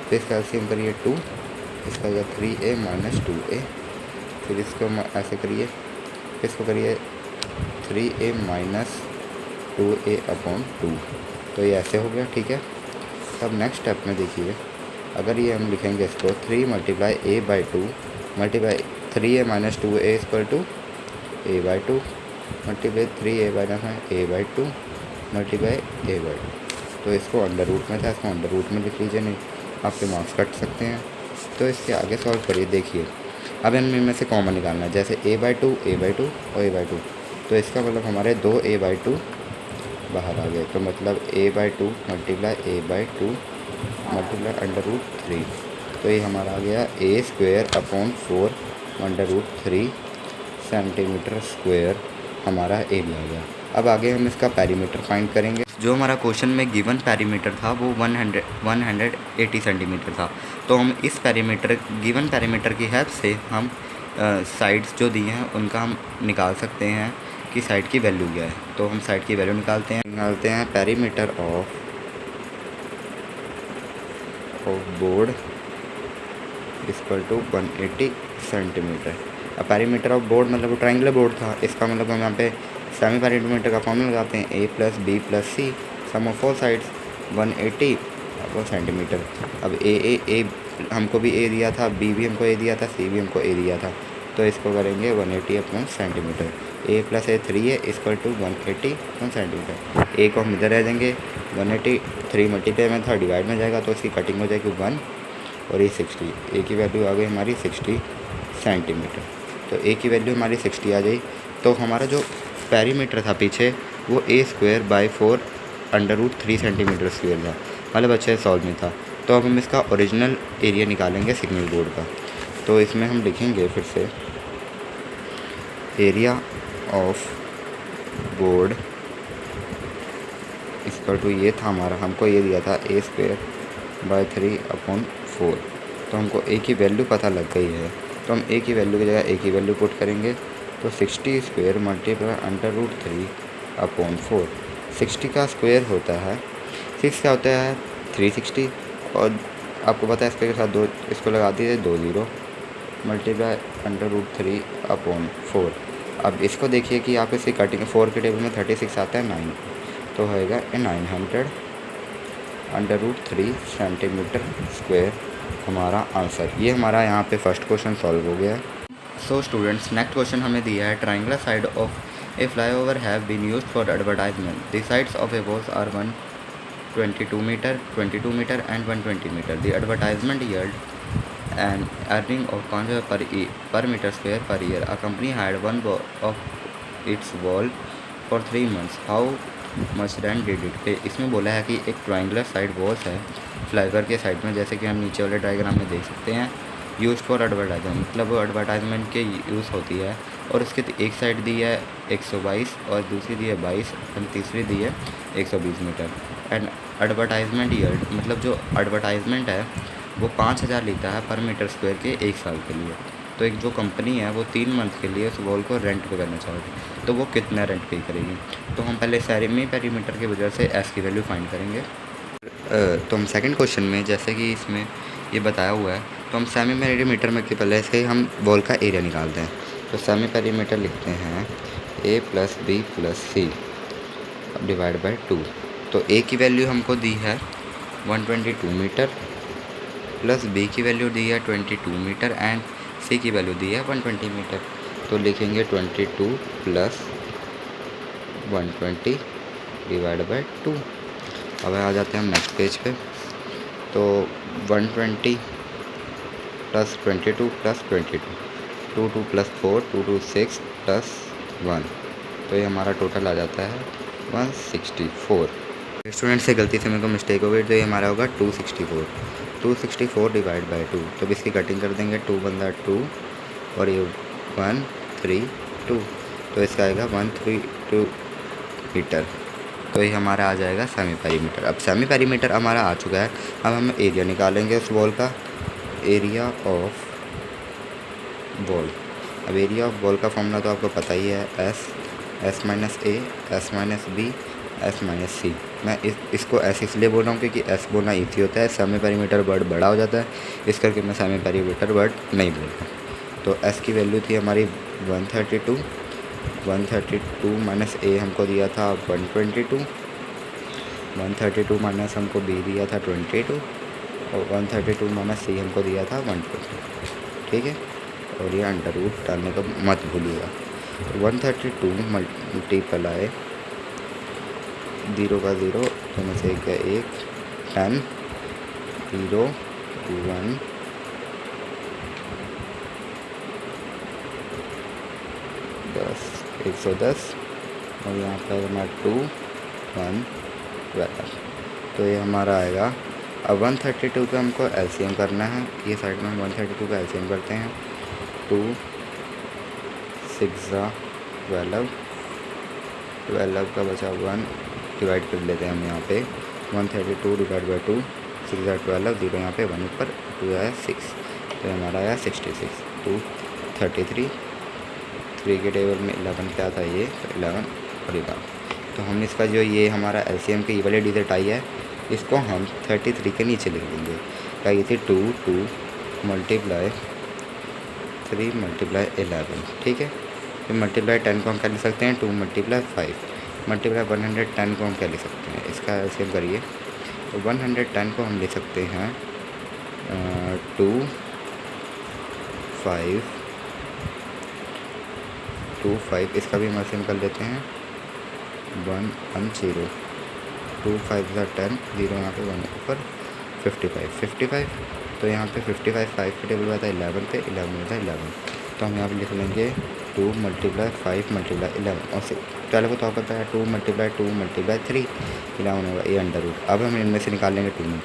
फिर इसका एलसीएम करिए 2, इसका आएगा 3a माइनस 2a। फिर इसको ऐसे करिए, फिर इसको करिए 3a माइनस 2a अपॉन 2। तो ये ऐसे हो गया। ठीक है, अब नेक्स्ट स्टेप में देखिए, अगर ये हम लिखेंगे इसको 3 multiply a by two multiply 3a minus 2a equal to a by two multiply 3a minus a by two multiply a by two. तो इसको अंडर रूट में था, इसको अंडर रूट में लिख लीजिए, नहीं आपके मार्क्स कट सकते हैं। तो इसके आगे सॉल्व करिए। देखिए अब इनमें से कॉमन निकालना है, जैसे a बाई टू और a बाई टू। तो इसका मतलब हमारे 2a बाई टू बाहर आ गए, तो मतलब a by two multiply a by two multiply under root 3। तो ये हमारा आ गया a square upon 4 under root 3 centimetre square हमारा एरिया आ गया। अब आगे हम इसका पैरीमीटर फाइंड करेंगे। जो हमारा क्वेश्चन में गिवन पैरीमीटर था वो 180 सेंटीमीटर था। तो हम इस गिवन पैरीमीटर की हेल्प से हम साइड्स जो दिए हैं उनका हम निकाल सकते हैं कि साइड की वैल्यू क्या है। तो हम साइड की वैल्यू निकालते हैं perimeter of board equal to 180 centimetre. अब पैरीमीटर ऑफ बोर्ड मतलब वो ट्रायंगुलर बोर्ड था, इसका मतलब हम यहाँ पे सेमी पैरीमीटर का फॉर्मूला लगाते हैं a plus B plus C sum of 4 sides 180 centimetre. अब ए हमको भी a दिया था, b भी हमको a दिया था, c भी हमको a दिया था। तो इसको करेंगे 180 upon centimetre. a plus a 3 है equal to 180 upon centimetre. a को हम इधर रह देंगे 180 3 मल्टीप्लाई में था डिवाइड में जाएगा तो इसकी कटिंग हो जाएगी 1 और ये 60। a की वैल्यू आ गई हमारी 60 सेंटीमीटर। तो a की वैल्यू हमारी 60 आ गई। तो हमारा जो पैरीमीटर था पीछे वो a square by 4 under root 3 centimetre square था, मतलब अच्छे सॉल्व में था। तो अब हम इसका ओरिजिनल एरिया निकालेंगे सिग्नल बोर्ड का। तो इसमें हम लिखेंगे फिर से area of board equal to ये था हमारा, हमको ये दिया था a स्क्वायर बाई 3 अपॉन 4। तो हमको a की वैल्यू पता लग गई है, तो हम a की वैल्यू की जगह a की वैल्यू पुट करेंगे। तो 60 square multiply under root 3 upon 4। 60 का स्क्वायर होता है 6 का होता है 360 और आपको पता है इसके साथ दो इसको लगा दीजिए 2 0 मल्टीप्लाई अंडर रूट 3 अपॉन 4। अब इसको देखिए कि आप इसकी कटिंग 4 के टेबल में 36 आता है 9, तो होएगा 900 अंडर रूट 3 सेंटीमीटर स्क्वायर हमारा आंसर। ये हमारा यहाँ पे फर्स्ट क्वेश्चन सॉल्व हो गया। सो स्टूडेंट्स नेक्स्ट क्वेश्चन हमें दिया है triangular side of a flyover have been used for advertisement. The sides of a walls are 122 metre 22 metre and 120 metre. The advertisement yield an earning of per meter square per year. A company had one of its wall for 3 months. How much rent did it pay? इसमें बोला है कि एक triangular side walls है flyover के side में, जैसे कि हम नीचे वाले डायग्राम में देख सकते हैं। यूज फॉर एडवर्टाइजमेंट मतलब वो एडवर्टाइजमेंट के यूज़ होती है। और उसके एक साइड दी है 122 और दूसरी दी है 22 और तीसरी दी है 120 मीटर। एंड एडवर्टाइजमेंट यील्ड मतलब जो एडवर्टाइजमेंट है वो 5000 लेता है पर मीटर स्क्वायर के 1 साल के लिए। तो एक जो कंपनी है वो 3 मंथ के लिए उस वॉल को रेंट पे करना चाहोगी, तो वो कितना रेंट पे करेगी। तो हम पहले सेमी पैरीमीटर की वजह से एस की वैल्यू फाइंड करेंगे। तो हम सेकंड क्वेश्चन में जैसे कि इसमें ये बताया हुआ है, तो हम सेमी पैरीमीटर में के पहले से हम वॉल का एरिया निकालते हैं। तो सेमी पैरीमीटर लिखते हैं a plus B plus C divide by 2। तो a की वैल्यू हमको दी है 122 मीटर प्लस b की वैल्यू दी है 22 मीटर एंड c की वैल्यू दी है 120 मीटर। तो लिखेंगे 22 प्लस 120 डिवाइड बाई 2। अब आ जाते हैं हम नेक्स्ट पेज पे। तो 120 प्लस 22 प्लस 22 2 प्लस 4 2 6 प्लस 1, तो ये हमारा टोटल आ जाता है 164। स्टूडेंट से गलती से मेरे को मिस्टेक हो गई, तो ये हमारा होगा 264 डिवाइड बाई 2। तो इसकी कटिंग कर देंगे 2 बंदा 2 और ये 132, तो इसका आएगा 132 मीटर। तो ये हमारा आ जाएगा सेमी पैरीमीटर। अब सेमी पैरीमीटर हमारा आ चुका है, अब हम एरिया निकालेंगे उस वॉल का, एरिया ऑफ वॉल। अब एरिया ऑफ वॉल का फॉर्मूला तो आपको पता ही है, S minus A S minus B S minus C. मैं इसको एस इसलिए बोल रहा हूँ क्योंकि एस बोलना ईजी होता है, सेमी पैरीमीटर वर्ड बड़ा हो जाता है, इस करके मैं सेमी पैरीमीटर वर्ड नहीं बोल रहा। तो एस की वैल्यू थी हमारी 132 माइनस ए हमको दिया था 122 माइनस हमको बी दिया था 22 और 132 माइनस सी हमको दिया था 120, ठीक है। और ये अंडर रूट डालने का मत भूलिएगा। 132 मल्टीप्लाई 0 का 0, दोनों से 1 का 1, 10, 0, 1, 10, 110, और यहाँ पर हमारा 2, 1, 12। तो ये हमारा आएगा। अब 132 का हमको एलसीएम करना है। ये साइड में हम 132 का एलसीएम करते हैं। 2 6 12, 12 का बचा 1 डिवाइड कर लेते हैं हम यहाँ पे। 132 डिवाइड बाई 2, 6 12, 0 यहाँ पे 1 ऊपर, 2 आया 6, तो हमारा आया 66। 2 33, 3 के टेबल में 11 क्या था ये, तो 11 और 11। तो हम इसका जो ये हमारा एलसीएम की वाली डिजिट आई है, इसको हम 33 के नीचे लिख देंगे। क्या ये थी 2 2 मल्टीप्लाई 3 मल्टीप्लाई 11, ठीक है। फिर मल्टीप्लाई 10 को हम क्या लिख सकते हैं, 2 मल्टीप्लाई 5 मल्टीप्लाई 110 को हम क्या लिख सकते हैं, इसका एलसीएम करिए। तो 110 को हम लिख सकते हैं 2 5 2 5, इसका भी हम एलसीएम कर लेते हैं 1 1 0, 2 5 10, 0 यहाँ पे 1 ऊपर 55। तो यहाँ पे 55 5 के टेबल में था 11 पे, 11 में था 11, तो हम यहाँ पे लिख लेंगे 2 मल्टीप्लाई 5 मल्टीप्लाई 11, और पहले को तो पता है 2 मल्टीप्लाई 2 मल्टीप्लाई 3, 11 होगा, ये अंडर रूट। अब हम इनमें से निकाल लेंगे 2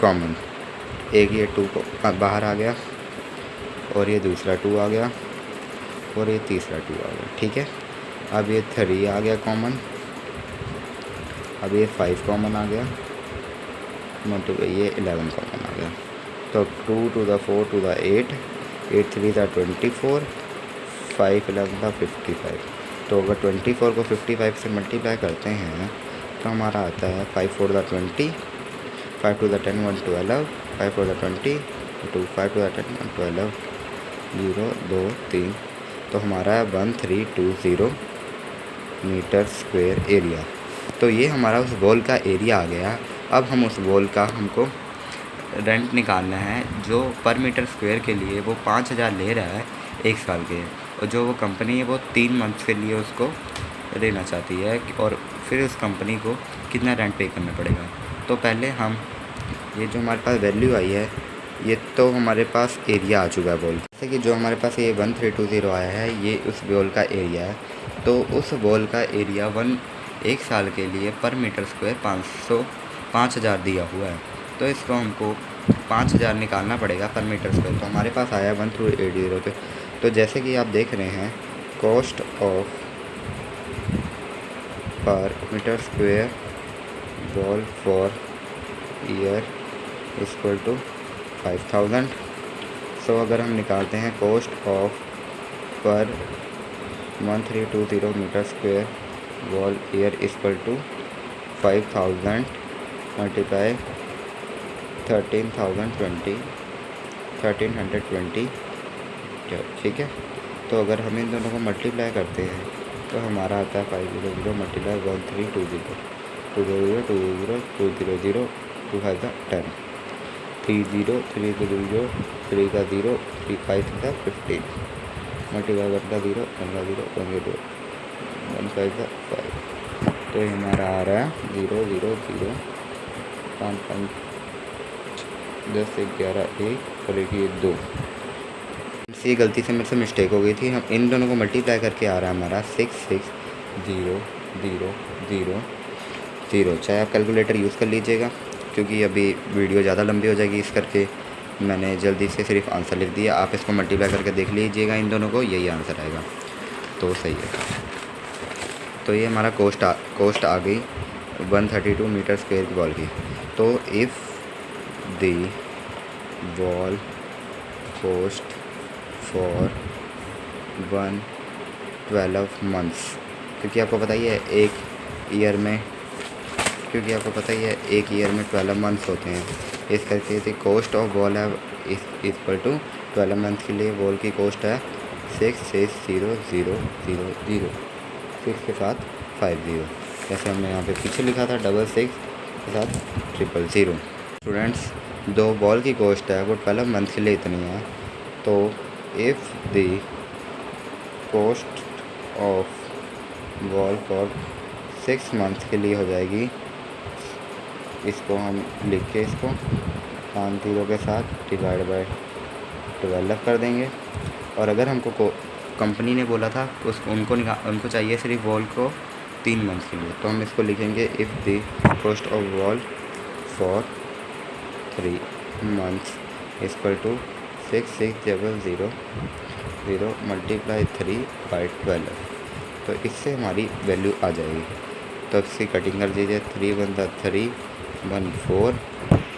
कॉमन। एक ये 2 को बाहर आ गया, और ये दूसरा 2 आ गया, और ये तीसरा 2 आ गया, ठीक है। अब ये 3 आ गया कॉमन, अब ये 5 कॉमन आ गया, मल्टीप्लाई ये 11 कॉमन आ गया। तो 2 to the 4 to the 8, 8 3 था 24, 5 11 था 55। तो अगर 24 को 55 से मल्टीप्लाई करते हैं तो हमारा आता है 5 4 था 20, 5 2 था 10 1 12, 5 4 था 20, 2 5 2 था 10 1 12, 0 2 3। तो हमारा है 1320 मीटर स्क्वायर एरिया। तो ये हमारा उस वॉल का एरिया आ गया। अब हम उस वॉल का हमको रेंट निकालना है, जो पर मीटर स्क्वायर के लिए वो 5000 ले रहा है 1 साल के, और जो वो कंपनी है वो 3 मंथ्स के लिए उसको लेना चाहती है, और फिर उस कंपनी को कितना रेंट पे करना पड़ेगा। तो पहले हम ये जो हमारे पास वैल्यू आई है, ये तो हमारे पास एरिया आ चुका है वॉल, जैसे कि जो हमारे पास ये 1320 आया है, ये उस वॉल का एरिया है। तो उस वॉल का एरिया 1 साल के लिए पर मीटर स्क्वायर 5000 दिया हुआ है। तो इसको हमको 5000 निकालना पड़ेगा पर मीटर स्क्वायर। तो हमारे पास आया 1380 पे। तो जैसे कि आप देख रहे हैं, cost of per metre square wall for year equal to 5000। So अगर हम निकालते हैं cost of per 1320 metre square wall year equal to 5000 multiply 1320, ठीक है। तो अगर हम इन दोनों को मल्टीप्लाई करते हैं तो हमारा आता है 500 मल्टीप्लाई 1320, 200 200 200 2 5 10, 30 300 3 का 0 3 5 का 15 मल्टीप्लाई 1 का 0 1 का 0 1 का 2 1 5 का 5। तो ये हमारा आ रहा है 0 0 0 5 5 10 11 1 और एक ये 2। ये गलती से मेरे से मिस्टेक हो गई थी। हम इन दोनों को मल्टीप्लाई करके आ रहा है हमारा 6 6 0 0 0 0। चाहे आप कैलकुलेटर यूज़ कर लीजिएगा, क्योंकि अभी वीडियो ज़्यादा लंबी हो जाएगी, इस करके मैंने जल्दी से सिर्फ आंसर लिख दिया। आप इसको मल्टीप्लाई करके देख लीजिएगा इन दोनों को, यही आंसर आएगा, तो सही है। तो ये हमारा कोस्ट आ गई 132 मीटर स्क्वायर की वॉल की। तो if the wall cost for 12 months, क्योंकि आपको पता ही है एक ईयर में 12 मंथ्स होते हैं, इस करके थी कोस्ट ऑफ वॉल है इक्वल टू 12 मंथ के लिए वॉल की कोस्ट है 6 6 0 0 0 0 6 के साथ 50, जैसे हमने यहाँ पे पीछे लिखा था 66 के साथ 000। स्टूडेंट्स, जो बॉल की कॉस्ट है वो 12 मंथ के लिए इतनी है, तो if the cost of ball for 6 month के लिए हो जाएगी, इसको हम लिख के इसको 5 0 के साथ डिवाइड बाय 12 कर देंगे। और अगर हमको कंपनी ने बोला था उनको चाहिए सिर्फ बॉल को 3 मंथ के लिए, तो हम इसको लिखेंगे if the cost of ball for 3 months equal to 6600 multiply 3 by 12। तो इससे हमारी वैल्यू आ जाएगी। तो इसकी कटिंग कर दीजिए, 3 1 3 1 4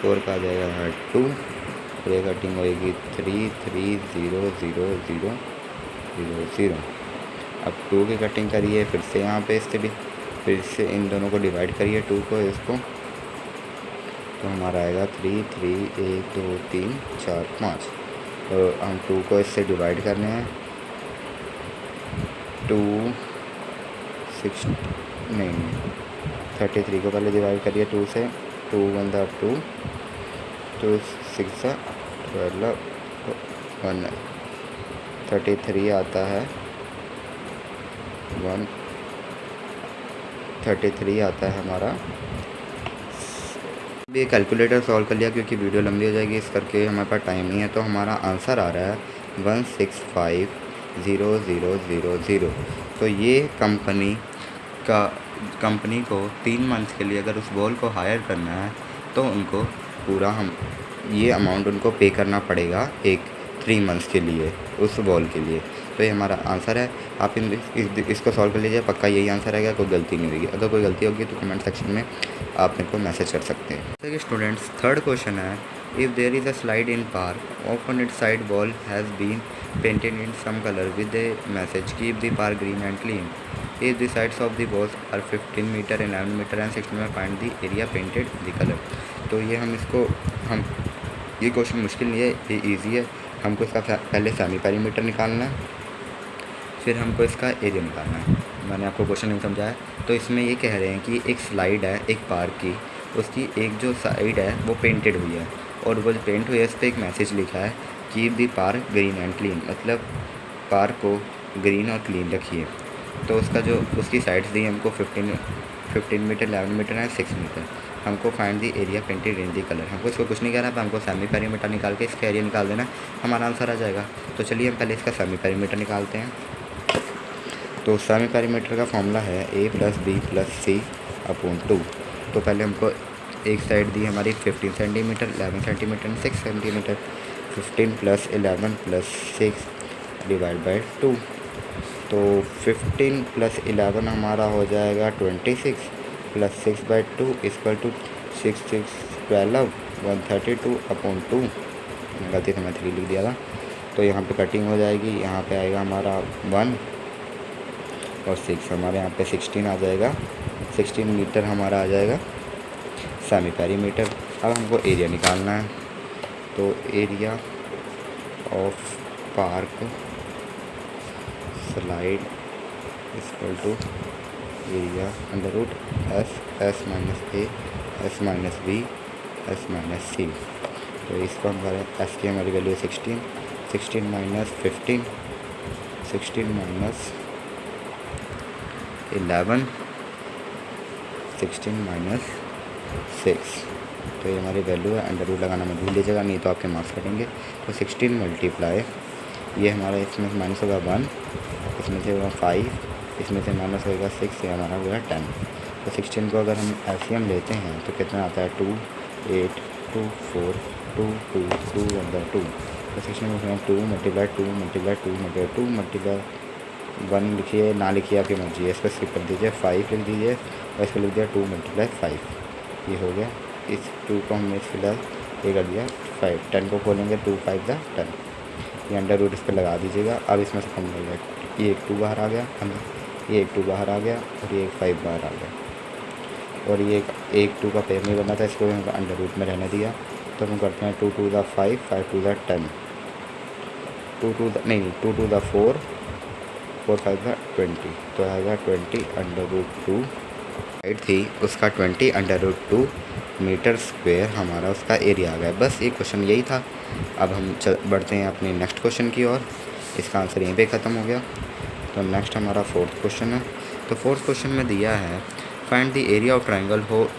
4 का आ जाएगा यहाँ 2, और ये कटिंग होएगी 3 3 0 0 0 0 0। अब 2 की कटिंग करिए, फिर से यहाँ पे फिर से इन दोनों को डिवाइड करिए 2 को इसको, तो हमारा आएगा 3 3 1 2 3 4 5। तो हम 2 को इससे डिवाइड करने हैं, 33 को पहले डिवाइड करिए 2 से, 2 1 2 2 6 12 1 33 आता है 133 आता है हमारा। ये कैलकुलेटर सॉल्व कर लिया क्योंकि वीडियो लंबी हो जाएगी, इस करके हमारे पास टाइम नहीं है। तो हमारा आंसर आ रहा है 165,000। तो ये कंपनी को 3 मंथ के लिए अगर उस बॉल को हायर करना है तो उनको पूरा ये अमाउंट उनको पे करना पड़ेगा 3 मंथ्स के लिए उस बॉल के लिए। तो ये हमारा आंसर है। आप इसको सॉल्व कर लीजिए, पक्का यही आंसर आएगा, कोई गलती नहीं होगी। अगर कोई गलती होगी तो कमेंट सेक्शन में आप मेरे को मैसेज कर सकते हैं। देखिए स्टूडेंट्स, थर्ड क्वेश्चन है, if there is a slide in park on its side ball has been painted in some colour with a message keep the park green and clean. If the sides of the balls are 15 metre 11 metre and 16 metre find the area painted the colour. तो ये ये question मुश्किल नहीं है, ये easy है। हमको इसका पहले सेमी पेरीमीटर निकालना है, फिर हमको इसका एरिया निकालना है। मैंने आपको क्वेश्चन नहीं समझाया। तो इसमें ये कह रहे हैं कि एक स्लाइड है एक पार्क की, उसकी एक जो साइड है वो पेंटेड हुई है, और वो जो पेंट हुई है उस पर एक मैसेज लिखा है keep the park green and clean, मतलब पार्क को ग्रीन और क्लीन रखिए। तो उसकी साइड्स दी हमको 15 मीटर 11 मीटर है 6 मीटर। हमको find the area painted in the colour. हमको इसको कुछ नहीं कहना है, हमको सेमी पेरीमीटर निकाल के इसका एरिया निकाल देना, हमारा आंसर आ जाएगा। तो चलिए हम पहले इसका सेमी पेरीमीटर निकालते हैं। तो सेमी पेरीमीटर का फॉर्मूला है a + b + c अपॉन 2। तो पहले हमको एक साइड दी हमारी 15 centimetre 11 centimetre 6 centimetre, 15 + 11 + 6 divide by 2। तो 15 + 11 हमारा हो जाएगा 26 + 6/2 इक्वल टू 6 6 12 132 अपॉन 2। गलती से मैं 3 लिख दिया था। तो यहाँ पे कटिंग हो जाएगी, यहाँ पे आएगा हमारा 1 और 6, हमारे यहाँ पे 16 आ जाएगा। 16 मीटर हमारा आ जाएगा सेमी पेरीमीटर। अब हमको एरिया निकालना है। तो area of park slide equal to area √S - A S - B S - C। तो इसको हम करें, S की हमारी वैल्यू 16 16 - 15 16 - 11 16 - 6। तो ये हमारी वैल्यू है। √ लगाना मत भूल लीजिएगा, नहीं तो आपके मार्क्स कटेंगे। तो 16 मल्टीप्लाई, ये हमारा इसमें से माइनस होगा 1, इसमें से होगा 5, इसमें से माइनस होगा 6, ये हमारा होगा 10। तो 16 को अगर हम LCM लेते हैं तो कितना आता है 2 8 2 4 2 2 2 2। तो 16 को 2 मल्टीप्लाई 2 मल्टीप्लाई 2 मल्टीप्लाई 2 मल्टीप्लाई 1 लिखिए, ना लिखिए आपकी मर्जी है, इसको स्किप कर दीजिए। 5 लिख दीजिए और इसको लिख दिया 2 मल्टीप्लाई 5, ये हो गया। इस 2 को हमने फिलहाल ये कर दिया 5, 10 को खोलेंगे 2 5 × 10, ये √ इस पर लगा दीजिएगा। अब इसमें से कम हो गया, ये एक 2 बाहर आ गया, ये एक 2 बाहर आ गया और ये एक 5 बाहर आ गया। और ये एक 2 का पेयर नहीं बना था, इसको √ में रहने दिया। तो हम करते हैं 2 2 × 5 5 2 × 10 2 2 × 4 4 5 × 20। तो आएगा 20 √2। साइड थी उसका 20 √2 मीटर स्क्वायर हमारा उसका एरिया आ गया। बस ये क्वेश्चन यही था। अब हम बढ़ते हैं अपने नेक्स्ट क्वेश्चन की ओर। इसका आंसर यहीं पे ख़त्म हो गया। तो नेक्स्ट हमारा फोर्थ क्वेश्चन है। तो फोर्थ क्वेश्चन में दिया है find the area of triangle whose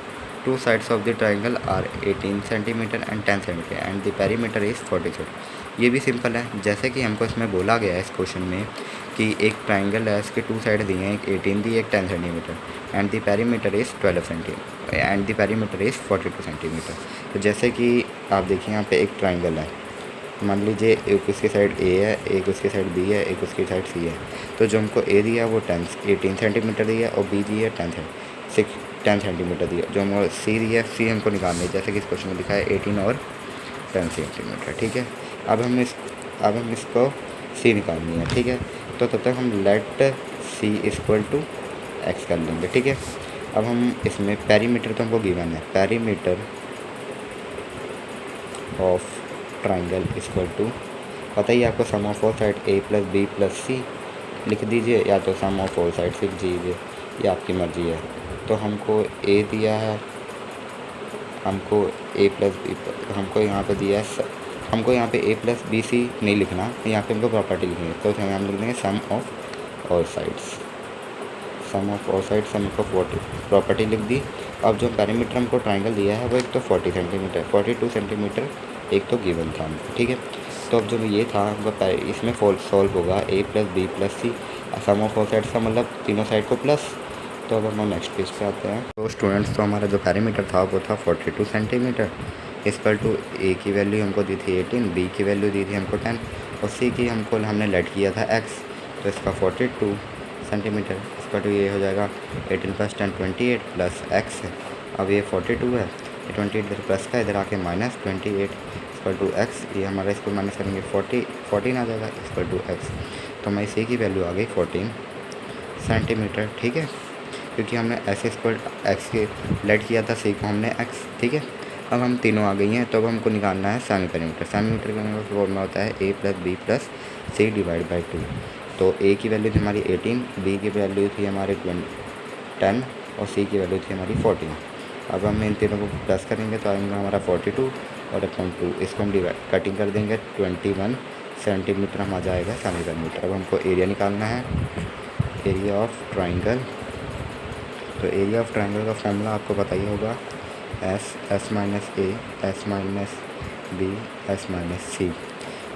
two sides of the triangle are 18 centimetre and 10 centimetre and the perimeter is 40 feet. ये भी सिंपल है, जैसे कि हमको इसमें बोला गया है इस क्वेश्चन में कि एक ट्राइंगल है, इसके टू साइड दिए हैं, एक 18 दी एक 10 centimetre and the perimeter is 12 centimetre and the perimeter is 42 centimetre. तो जैसे कि आप देखिए यहाँ पे एक ट्राइंगल है, मान लीजिए एक उसकी साइड ए है, एक उसकी साइड बी है, एक उसकी साइड सी है। तो जो हमको ए दिया वो 18 सेंटीमीटर दिया और बी दिया 10 सेंटीमीटर दिया। जो हमको सी दिया, सी हमको निकालना है, जैसे कि इस क्वेश्चन में लिखा है 18 और 10 सेंटीमीटर। ठीक है, अब हम इसको सी निकालनी है। ठीक है, तो तब तक हम let c equal to x कर लेंगे। ठीक है, अब हम इसमें पेरीमीटर तो हमको गिवन है, perimeter of triangle equal to पता ही आपको sum of all side A plus B plus C लिख दीजिए, या तो सम ऑफ ऑल साइड लिख दीजिए, ये आपकी मर्ज़ी है। तो हमको ए दिया है, हमको ए प्लस बी, हमको यहाँ पे दिया है, हमको यहाँ पे ए प्लस बी सी नहीं लिखना, यहाँ पे हमको प्रॉपर्टी लिखनी है। तो हम लिख देंगे sum of all sides, sum of all side, sum of 40 property लिख दी। अब जो पेरीमीटर हमको ट्राइंगल दिया है वो एक तो 40 सेंटीमीटर 42 सेंटीमीटर एक तो गिवन था हमको। ठीक है, तो अब जो ये था हमको इसमें सॉल्व होगा A plus B plus C, sum of all sides का मतलब तीनों साइड को प्लस। तो अब हम नेक्स्ट पेज पे आते हैं। तो स्टूडेंट्स, तो हमारा जो पेरीमीटर था वो था 42 सेंटीमीटर इक्वल टू ए की वैल्यू हमको दी थी 18, बी की वैल्यू दी थी हमको 10 और सी की हमने लेट किया था एक्स। तो इसका 42 सेंटीमीटर इसका टू ये हो जाएगा 18 प्लस 10 28 प्लस एक्स। अब ये 42 है, 28 इधर प्लस का, इधर आके माइनस 28 इक्वल टू एक्स। ये हमारा इसको माइनस करेंगे 14 आ जाएगा इक्वल टू एक्स। तो हमारी सी की वैल्यू आ गई 14 सेंटीमीटर। ठीक है, क्योंकि हमने ऐसे इक्वल एक्स के लेट किया था, सी को हमने एक्स। ठीक है, अब हम तीनों आ गई हैं। तो अब हमको निकालना है सेमी पेरीमीटर। सेमी पेरीमीटर का फॉर्मूला होता है A plus B plus C divide by 2। तो ए की वैल्यू थी हमारी 18, बी की वैल्यू थी हमारी 10 और सी की वैल्यू थी हमारी 14। अब हम इन तीनों को प्लस करेंगे तो आएंगे हमारा 42 और अपॉन 2, इसको हम कटिंग कर देंगे 21 सेंटीमीटर हम आ जाएगा सेमी पेरीमीटर। अब हमको एरिया निकालना है, एरिया ऑफ ट्राइंगल। तो एरिया ऑफ ट्राइंगल का फॉर्मूला आपको पता ही होगा, S minus A S minus B S minus C.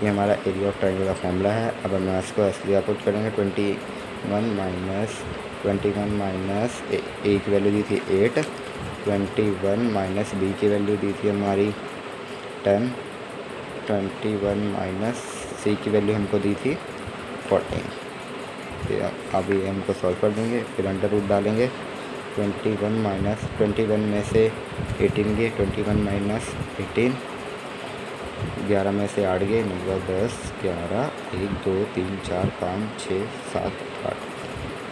ये हमारा एरिया ऑफ ट्राइंगल का फॉर्मूला है। अब हम इसको एस लिया पुट करेंगे 21 माइनस ए की वैल्यू दी थी 8, 21 माइनस बी की वैल्यू दी थी हमारी 10, 21 माइनस सी की वैल्यू हमको दी थी 14। अब ये हमको सॉल्व कर देंगे, फिर अंडर रूट डालेंगे। 21 में से 18 गए, 21 माइनस 18, 11 में से 8 गए, 9 10 11 1 2 3 4 5 6 7 8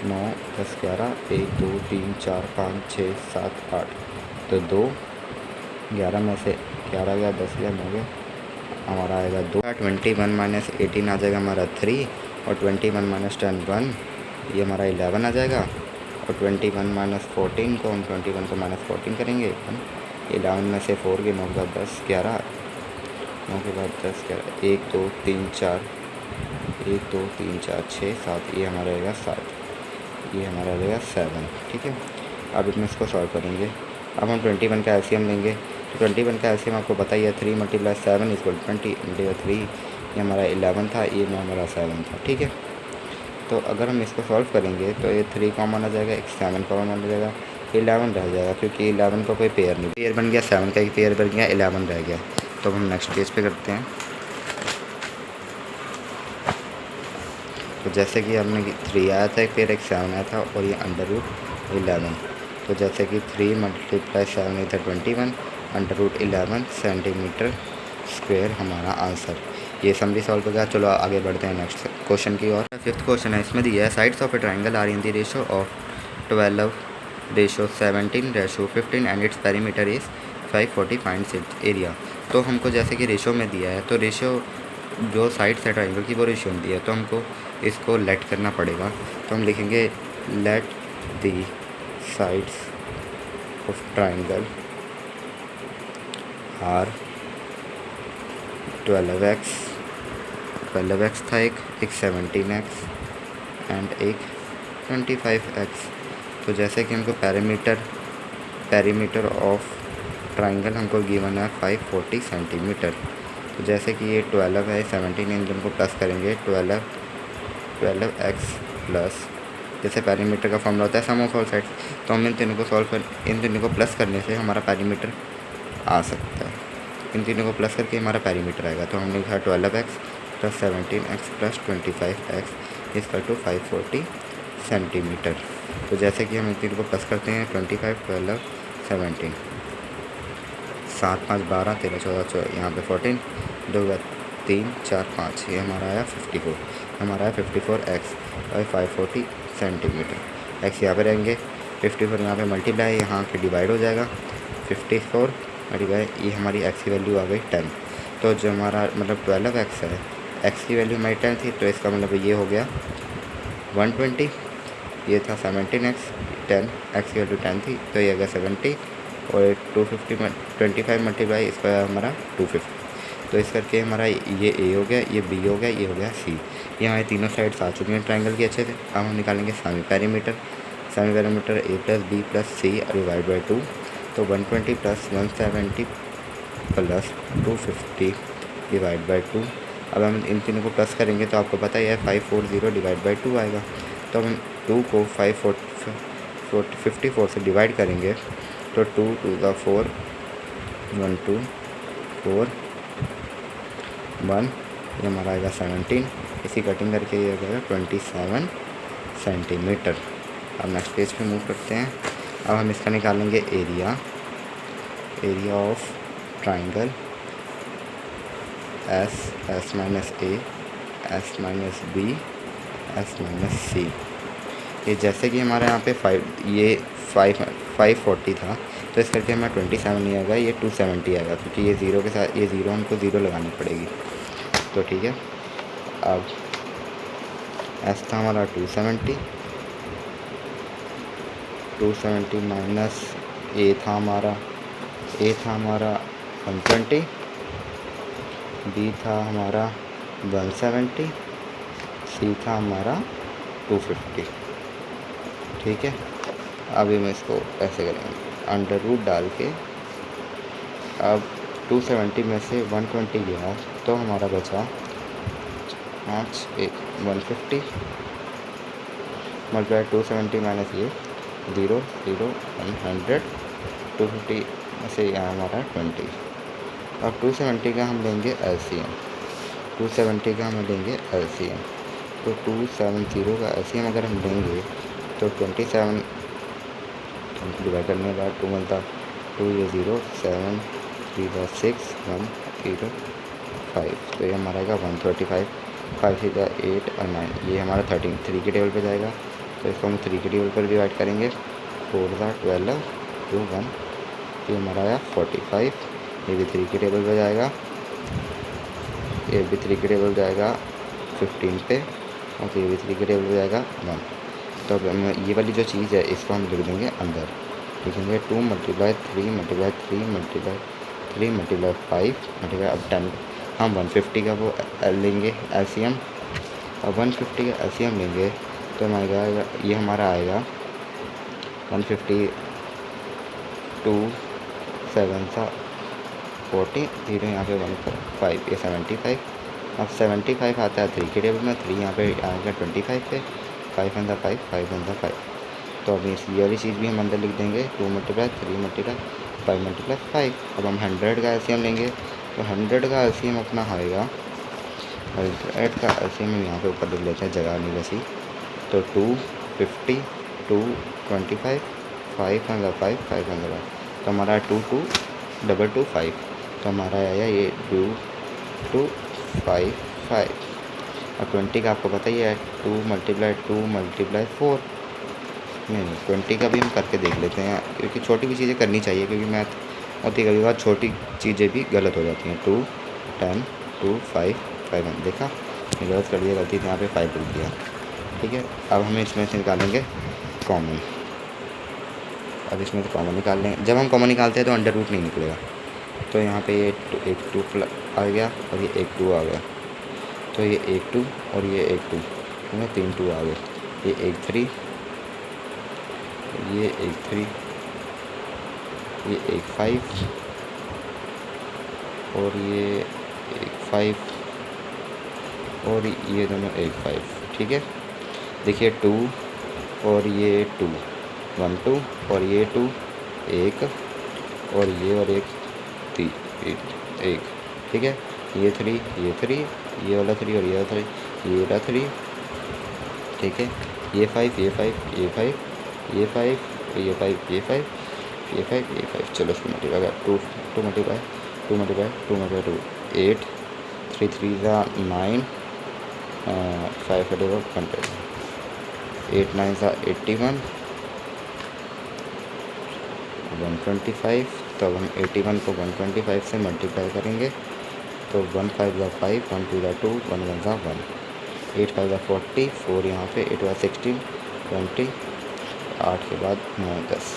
9 10 11 1 2 3 4 5 6 7 8। तो 2 11 में से 11 गया, 10 गया, 9 गया, हमारा आएगा 2। 21 माइनस 18 आ जाएगा हमारा 3 और 21 माइनस 10 1, ये हमारा 11 आ जाएगा। और 21 माइनस 14 को हम 21 को माइनस 14 करेंगे, 11 में से 4 के 9 के बाद 10 11, 9 के बाद 10 11 1 2 3 4 1 2 3 4 6 7, ये हमारा रहेगा 7, ये हमारा रहेगा 7। ठीक है, अब इसको सॉल्व करेंगे। अब हम 21 का एलसीएम लेंगे। तो 21 का एलसीएम आपको पता ही है, 3 × 7 इक्वल 20 × 3, ये हमारा 11 था, ये हमारा 7 था। ठीक है, तो अगर हम इसको सॉल्व करेंगे तो ये 3 कॉमन आ जाएगा, एक 7 कॉमन आ जाएगा, 11 रह जाएगा, क्योंकि 11 का कोई पेयर नहीं, पेयर बन गया 7 का एक पेयर बन गया, 11 रह गया। तो हम नेक्स्ट पेज पे करते हैं। तो जैसे कि हमने 3 आया था एक पेयर, एक 7 आया था और ये अंडर रूट 11। तो जैसे कि 3 × 7 इधर 21, अंडर रूट 11 सेंटीमीटर स्क्वायर हमारा आंसर। ये सम भी सॉल्व हो गया। चलो आगे बढ़ते हैं नेक्स्ट क्वेश्चन की ओर। 5th क्वेश्चन है, इसमें दिया है sides of a triangle are in the ratio of 12:17:15 and its perimeter is 540, find its area. तो हमको जैसे कि रेशो में दिया है, तो रेशो जो साइड्स है ट्राइंगल की वो रेशो में दिया है, तो हमको इसको लेट करना पड़ेगा। तो हम लिखेंगे let the sides of triangle are 12x था, एक 17x एंड एक 25x। तो जैसे कि हमको पेरीमीटर ऑफ ट्राइंगल हमको गिवन है 540 सेंटीमीटर। तो जैसे कि ये 12 है 17 इन दोनों को प्लस करेंगे 12x प्लस, जैसे पेरीमीटर का फॉर्मूला होता है सम ऑफ ऑल साइड्स, तो हम इन तीनों को प्लस करने से हमारा पेरीमीटर आ सकता है। इन तीनों को प्लस करके हमारा पेरीमीटर आएगा। तो हमने लिखा 12x plus 17x plus 25x इसका टू 540 सेंटीमीटर। तो जैसे कि हम इन तीनों को प्लस करते हैं 25, 12, 17, 7, 5, 12, 13, 14, यहाँ पे 14, 2, 3, 4, 5, ये हमारा आया 54, हमारा आया 54x और 540 सेंटीमीटर। x यहाँ पे रहेंगे, 54 यहाँ पे मल्टीप्लाई यहाँ पे डिवाइड हो जाएगा, 54 मल्टीप्लाई ये हमारी x की वैल्यू आ गई 10। तो जो हमारा मतलब 12x है, x की वैल्यू हमारी 10 थी, तो इसका मतलब ये हो गया 120, ये था 17x, 10 x की वैल्यू 10 थी, तो ये आ गया 70 और 250 25 मल्टीप्लाई इसका हमारा 250। तो इस करके हमारा ये ए हो गया, ये बी हो गया, ये हो गया सी। ये हमारे तीनों साइड्स आ चुके हैं ट्रायंगल के अच्छे से। अब हम निकालेंगे semi perimeter a plus B plus C divide by 2। तो 120 प्लस 170 प्लस 250 डिवाइड बाई 2। अब हम इन तीनों को प्लस करेंगे तो आपको पता ही है 540 डिवाइड बाई 2 आएगा। तो हम 2 को 54 से डिवाइड करेंगे तो 2 2 का 4, 1 2 4 1, ये हमारा आएगा 17, इसी कटिंग करके ये आएगा 27 सेंटीमीटर। अब नेक्स्ट पेज पे मूव करते हैं। अब हम इसका निकालेंगे area of triangle S minus A S minus B S minus C. ये जैसे कि हमारे यहाँ पे 540 था, तो इस करके हमारा 27 नहीं आएगा, ये 270 आएगा, क्योंकि ये ज़ीरो के साथ ये ज़ीरो हमको ज़ीरो लगानी पड़ेगी। तो ठीक है, अब एस था हमारा 270 माइनस ए था हमारा 120, बी था हमारा 170, सी था हमारा 250। ठीक है, अभी मैं इसको ऐसे करेंगे अंडर रूट डाल के। अब 270 में से 120 गया तो हमारा बचा 150 मल्टीप्लाई 270 माइनस ये 0 0 100 250 में से यहाँ हमारा 20। अब 270 का हम लेंगे LCM, 270 का हम लेंगे LCM। तो 270 का LCM अगर हम लेंगे तो 27 डिवाइड करने के बाद 2 मिलता 2 ये 0 7 3 6 1 0 5। तो ये हमारा आएगा 135, 5 3 8 और 9, ये हमारा 13 3 के टेबल पे जाएगा। तो इसको हम 3 के टेबल पर डिवाइड करेंगे 4 12 2 1, ये हमारा आया 45, ये भी 3 के टेबल पे जाएगा, ये भी 3 के टेबल जाएगा 15 पे, और ये भी 3 के टेबल पे जाएगा 1। तो अब ये वाली जो चीज़ है इसको हम लिख देंगे अंदर, लिखेंगे 2 multiply 3 multiply 3 multiply 3 multiply 5 multiply अब 10। हम 150 का वो लेंगे LCM, अब 150 का LCM लेंगे तो हमारा ये हमारा आएगा 150 2 7 40 0 यहाँ पे 15 ये 75। अब 75 आता है 3 के टेबल में, 3 यहाँ पे आएगा 25 पे, 5 1 5 5 1 5। तो अभी इस ये वाली चीज़ भी हम अंदर लिख देंगे 2 मल्टीप्लाई 3 मल्टीप्लाई 5 मल्टीप्लाई 5। अब हम 100 का LCM लेंगे तो 100 का LCM अपना आएगा, 100 का LCM हम यहाँ पे ऊपर लिख लेते हैं, जगह नहीं बची। तो 250 2 25 5 1 5 5 1 5, तो हमारा 2 2 2 2 5, तो हमारा आया ये 2 2 5 5। और 20 का आपको पता ही है 2 मल्टीप्लाई 4, नहीं 20 का भी हम करके देख लेते हैं, क्योंकि छोटी भी चीज़ें करनी चाहिए, क्योंकि मैथ होती कभी बार छोटी चीज़ें भी गलत हो जाती हैं। 2 10 2 5 5 1, देखा ये गलत कर दिया, गलती से यहाँ पे 5 लिख दिया। ठीक है, अब हमें इसमें से निकालेंगे कॉमन। अब इसमें से कॉमन निकाल लें, जब हम कॉमन निकालते हैं तो अंडर रूट नहीं निकलेगा, तो तो यहाँ पे ये एक टू आ गया और ये एक टू आ गया, तो ये एक टू और ये एक टू, तो 3 2 आ गए। ये एक 3, ये एक 3, ये एक 5 और ये एक 5 और ये दोनों एक 5। ठीक है, देखिए 2 और ये 2 1 2 और ये 2 एक और एक 3 एक। ठीक है, ये 3 ये 3 ये वाला 3 और ये वाला 3 ये वाला 3। ठीक है, ये 5 ये 5 ये 5 ये 5 ये 5 ये 5 ये 5 ये 5। चलो इसको मल्टीप्लाई कर, 2 मल्टीप्लाई 2 मल्टीप्लाई 2 मल्टीप्लाई 2 8 3 3 ज़ा 9 5 100 8 9 ज़ा 81 125। तो अब हम 81 को 125 से मल्टीप्लाई करेंगे तो 1 5 ज़ा 5 1 2 ज़ा 2 1 1 ज़ा 1 8 5 ज़ा 40 4 यहाँ पे 8 ज़ा 16 20 8 के बाद 9 10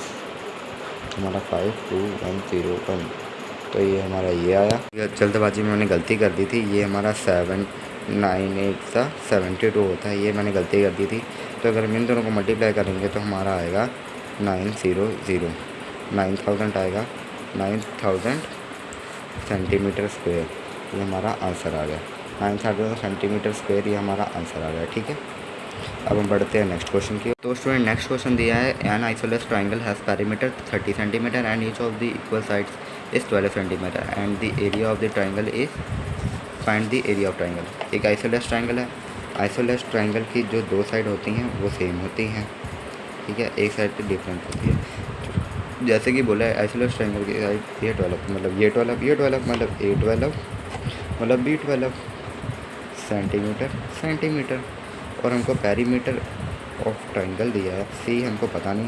हमारा 5 2 1 0 1। तो ये हमारा ये आया। जल्दबाजी में मैंने गलती कर दी थी, ये हमारा 7 9 8 सा 72 होता है, ये मैंने गलती कर दी थी। तो अगर हम इन दोनों को मल्टीप्लाई करेंगे तो हमारा आएगा 900 9000 आएगा, 9000 सेंटीमीटर स्क्वायर। ये हमारा आंसर आ गया, 9000 सेंटीमीटर स्क्वायर, ये हमारा आंसर आ गया। ठीक है, अब हम बढ़ते हैं नेक्स्ट क्वेश्चन की। तो स्टूडेंट नेक्स्ट क्वेश्चन दिया है, an isosceles triangle has perimeter 30 centimetre and each of the equal sides is 12 centimetre and the area of the triangle is find the area of triangle. एक isosceles triangle है, isosceles triangle की जो दो side होती हैं वो same होती हैं। ठीक है, एक साइड पर डिफरेंट होती है। जैसे कि बोला है आइसोलेस ट्राइंगल की साइड ये 12 मतलब ये 12 ये 12 मतलब ए 12 मतलब बी 12 सेंटीमीटर और हमको पेरीमीटर ऑफ ट्राइंगल दिया है सी, हमको पता नहीं,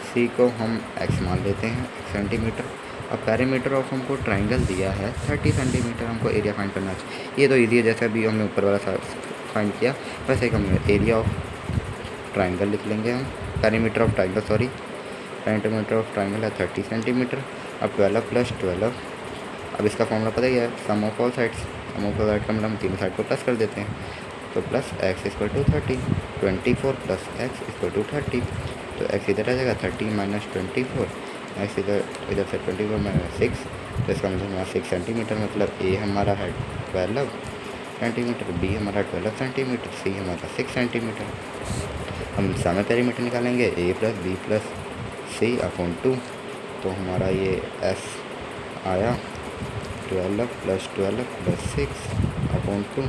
सी को हम एक्स मान लेते हैं सेंटीमीटर। अब पेरीमीटर ऑफ हमको ट्राइंगल दिया है 30 सेंटीमीटर, हमको एरिया फाइंड करना चाहिए। ये तो ईजी है, जैसे अभी हमने ऊपर वाला फाइंड किया वैसे ही हम एरिया ऑफ ट्राइंगल लिख लेंगे। हम perimeter of triangle perimeter of triangle है 30 सेंटीमीटर। अब 12 + 12, अब इसका फॉर्मूला पता ही है, sum of all sides. Sum of all side का मतलब हम तीनों साइड को प्लस कर देते हैं, तो प्लस x = 30 24 + x = 30। तो x इधर आ जाएगा 30 - 24, x इधर से 24 - 6, तो इसका मतलब हमारा 6 सेंटीमीटर, मतलब a हमारा है 12 सेंटीमीटर, b हमारा 12 सेंटीमीटर, c हमारा 6 सेंटीमीटर। हम सामने पेरीमीटर निकालेंगे a + b + c अपॉन 2, तो हमारा ये s आया 12 + 12 + 6 अपॉन 2।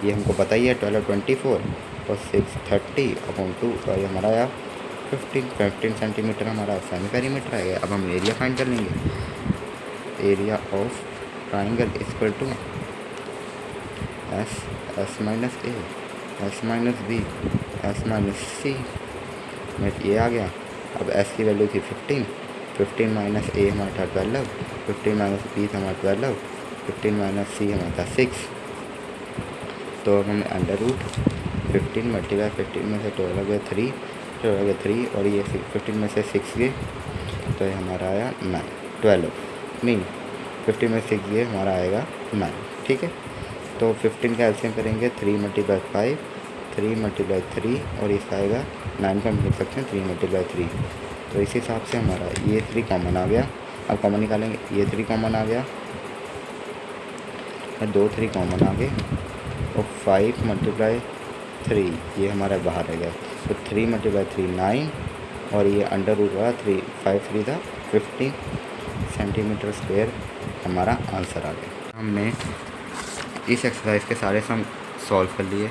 ये हमको पता ही है 12 24 और 6 30 अपॉन 2, और ये हमारा आया 15 सेंटीमीटर हमारा सेमी पेरीमीटर आ गया। अब हम एरिया फाइंड कर लेंगे। Area of triangle equal to s - a s - b s - c में ये आ गया। अब s की वैल्यू थी 15 - a हमारा था 12, 15 - b हमारा 12, 15 - c हमारा था 6। तो अब हमने अंडर रूट 15 मल्टीप्लाई 15 में से 12 गए 3 और ये 15 में से 6 गए, तो ये हमारा आया 9 12 नहीं 15 में 6 गए हमारा आएगा 9। ठीक है, तो 15 का एलसीएम करेंगे 3 × 5 3 × 3 और इसका आएगा 9 का हम लिख सकते हैं 3 × 3। तो इस हिसाब से हमारा ये 3 कॉमन आ गया। अब कॉमन निकालेंगे, ये 3 कॉमन आ गया, 2 3 कॉमन आ गए और 5 × 3 ये हमारा बाहर रह गया, तो 3 × 3 9 और ये अंडर रूट वाला 3 5 3 था 15 सेंटीमीटर स्क्वायर हमारा आंसर आ गया। हमने इस एक्सरसाइज के सारे सम सॉल्व कर लिए।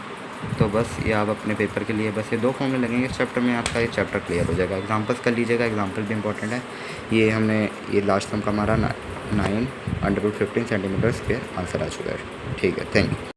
तो बस ये आप अपने पेपर के लिए बस ये 2 फॉर्मूले लगेंगे इस चैप्टर में, आपका ये चैप्टर क्लियर हो जाएगा। एग्जांपल्स कर लीजिएगा, एग्जांपल भी इंपॉर्टेंट है। ये हमने ये लास्ट सम का हमारा 9 √15 सेंटीमीटर स्क्वायर आंसर आ चुका है। ठीक है, थैंक यू।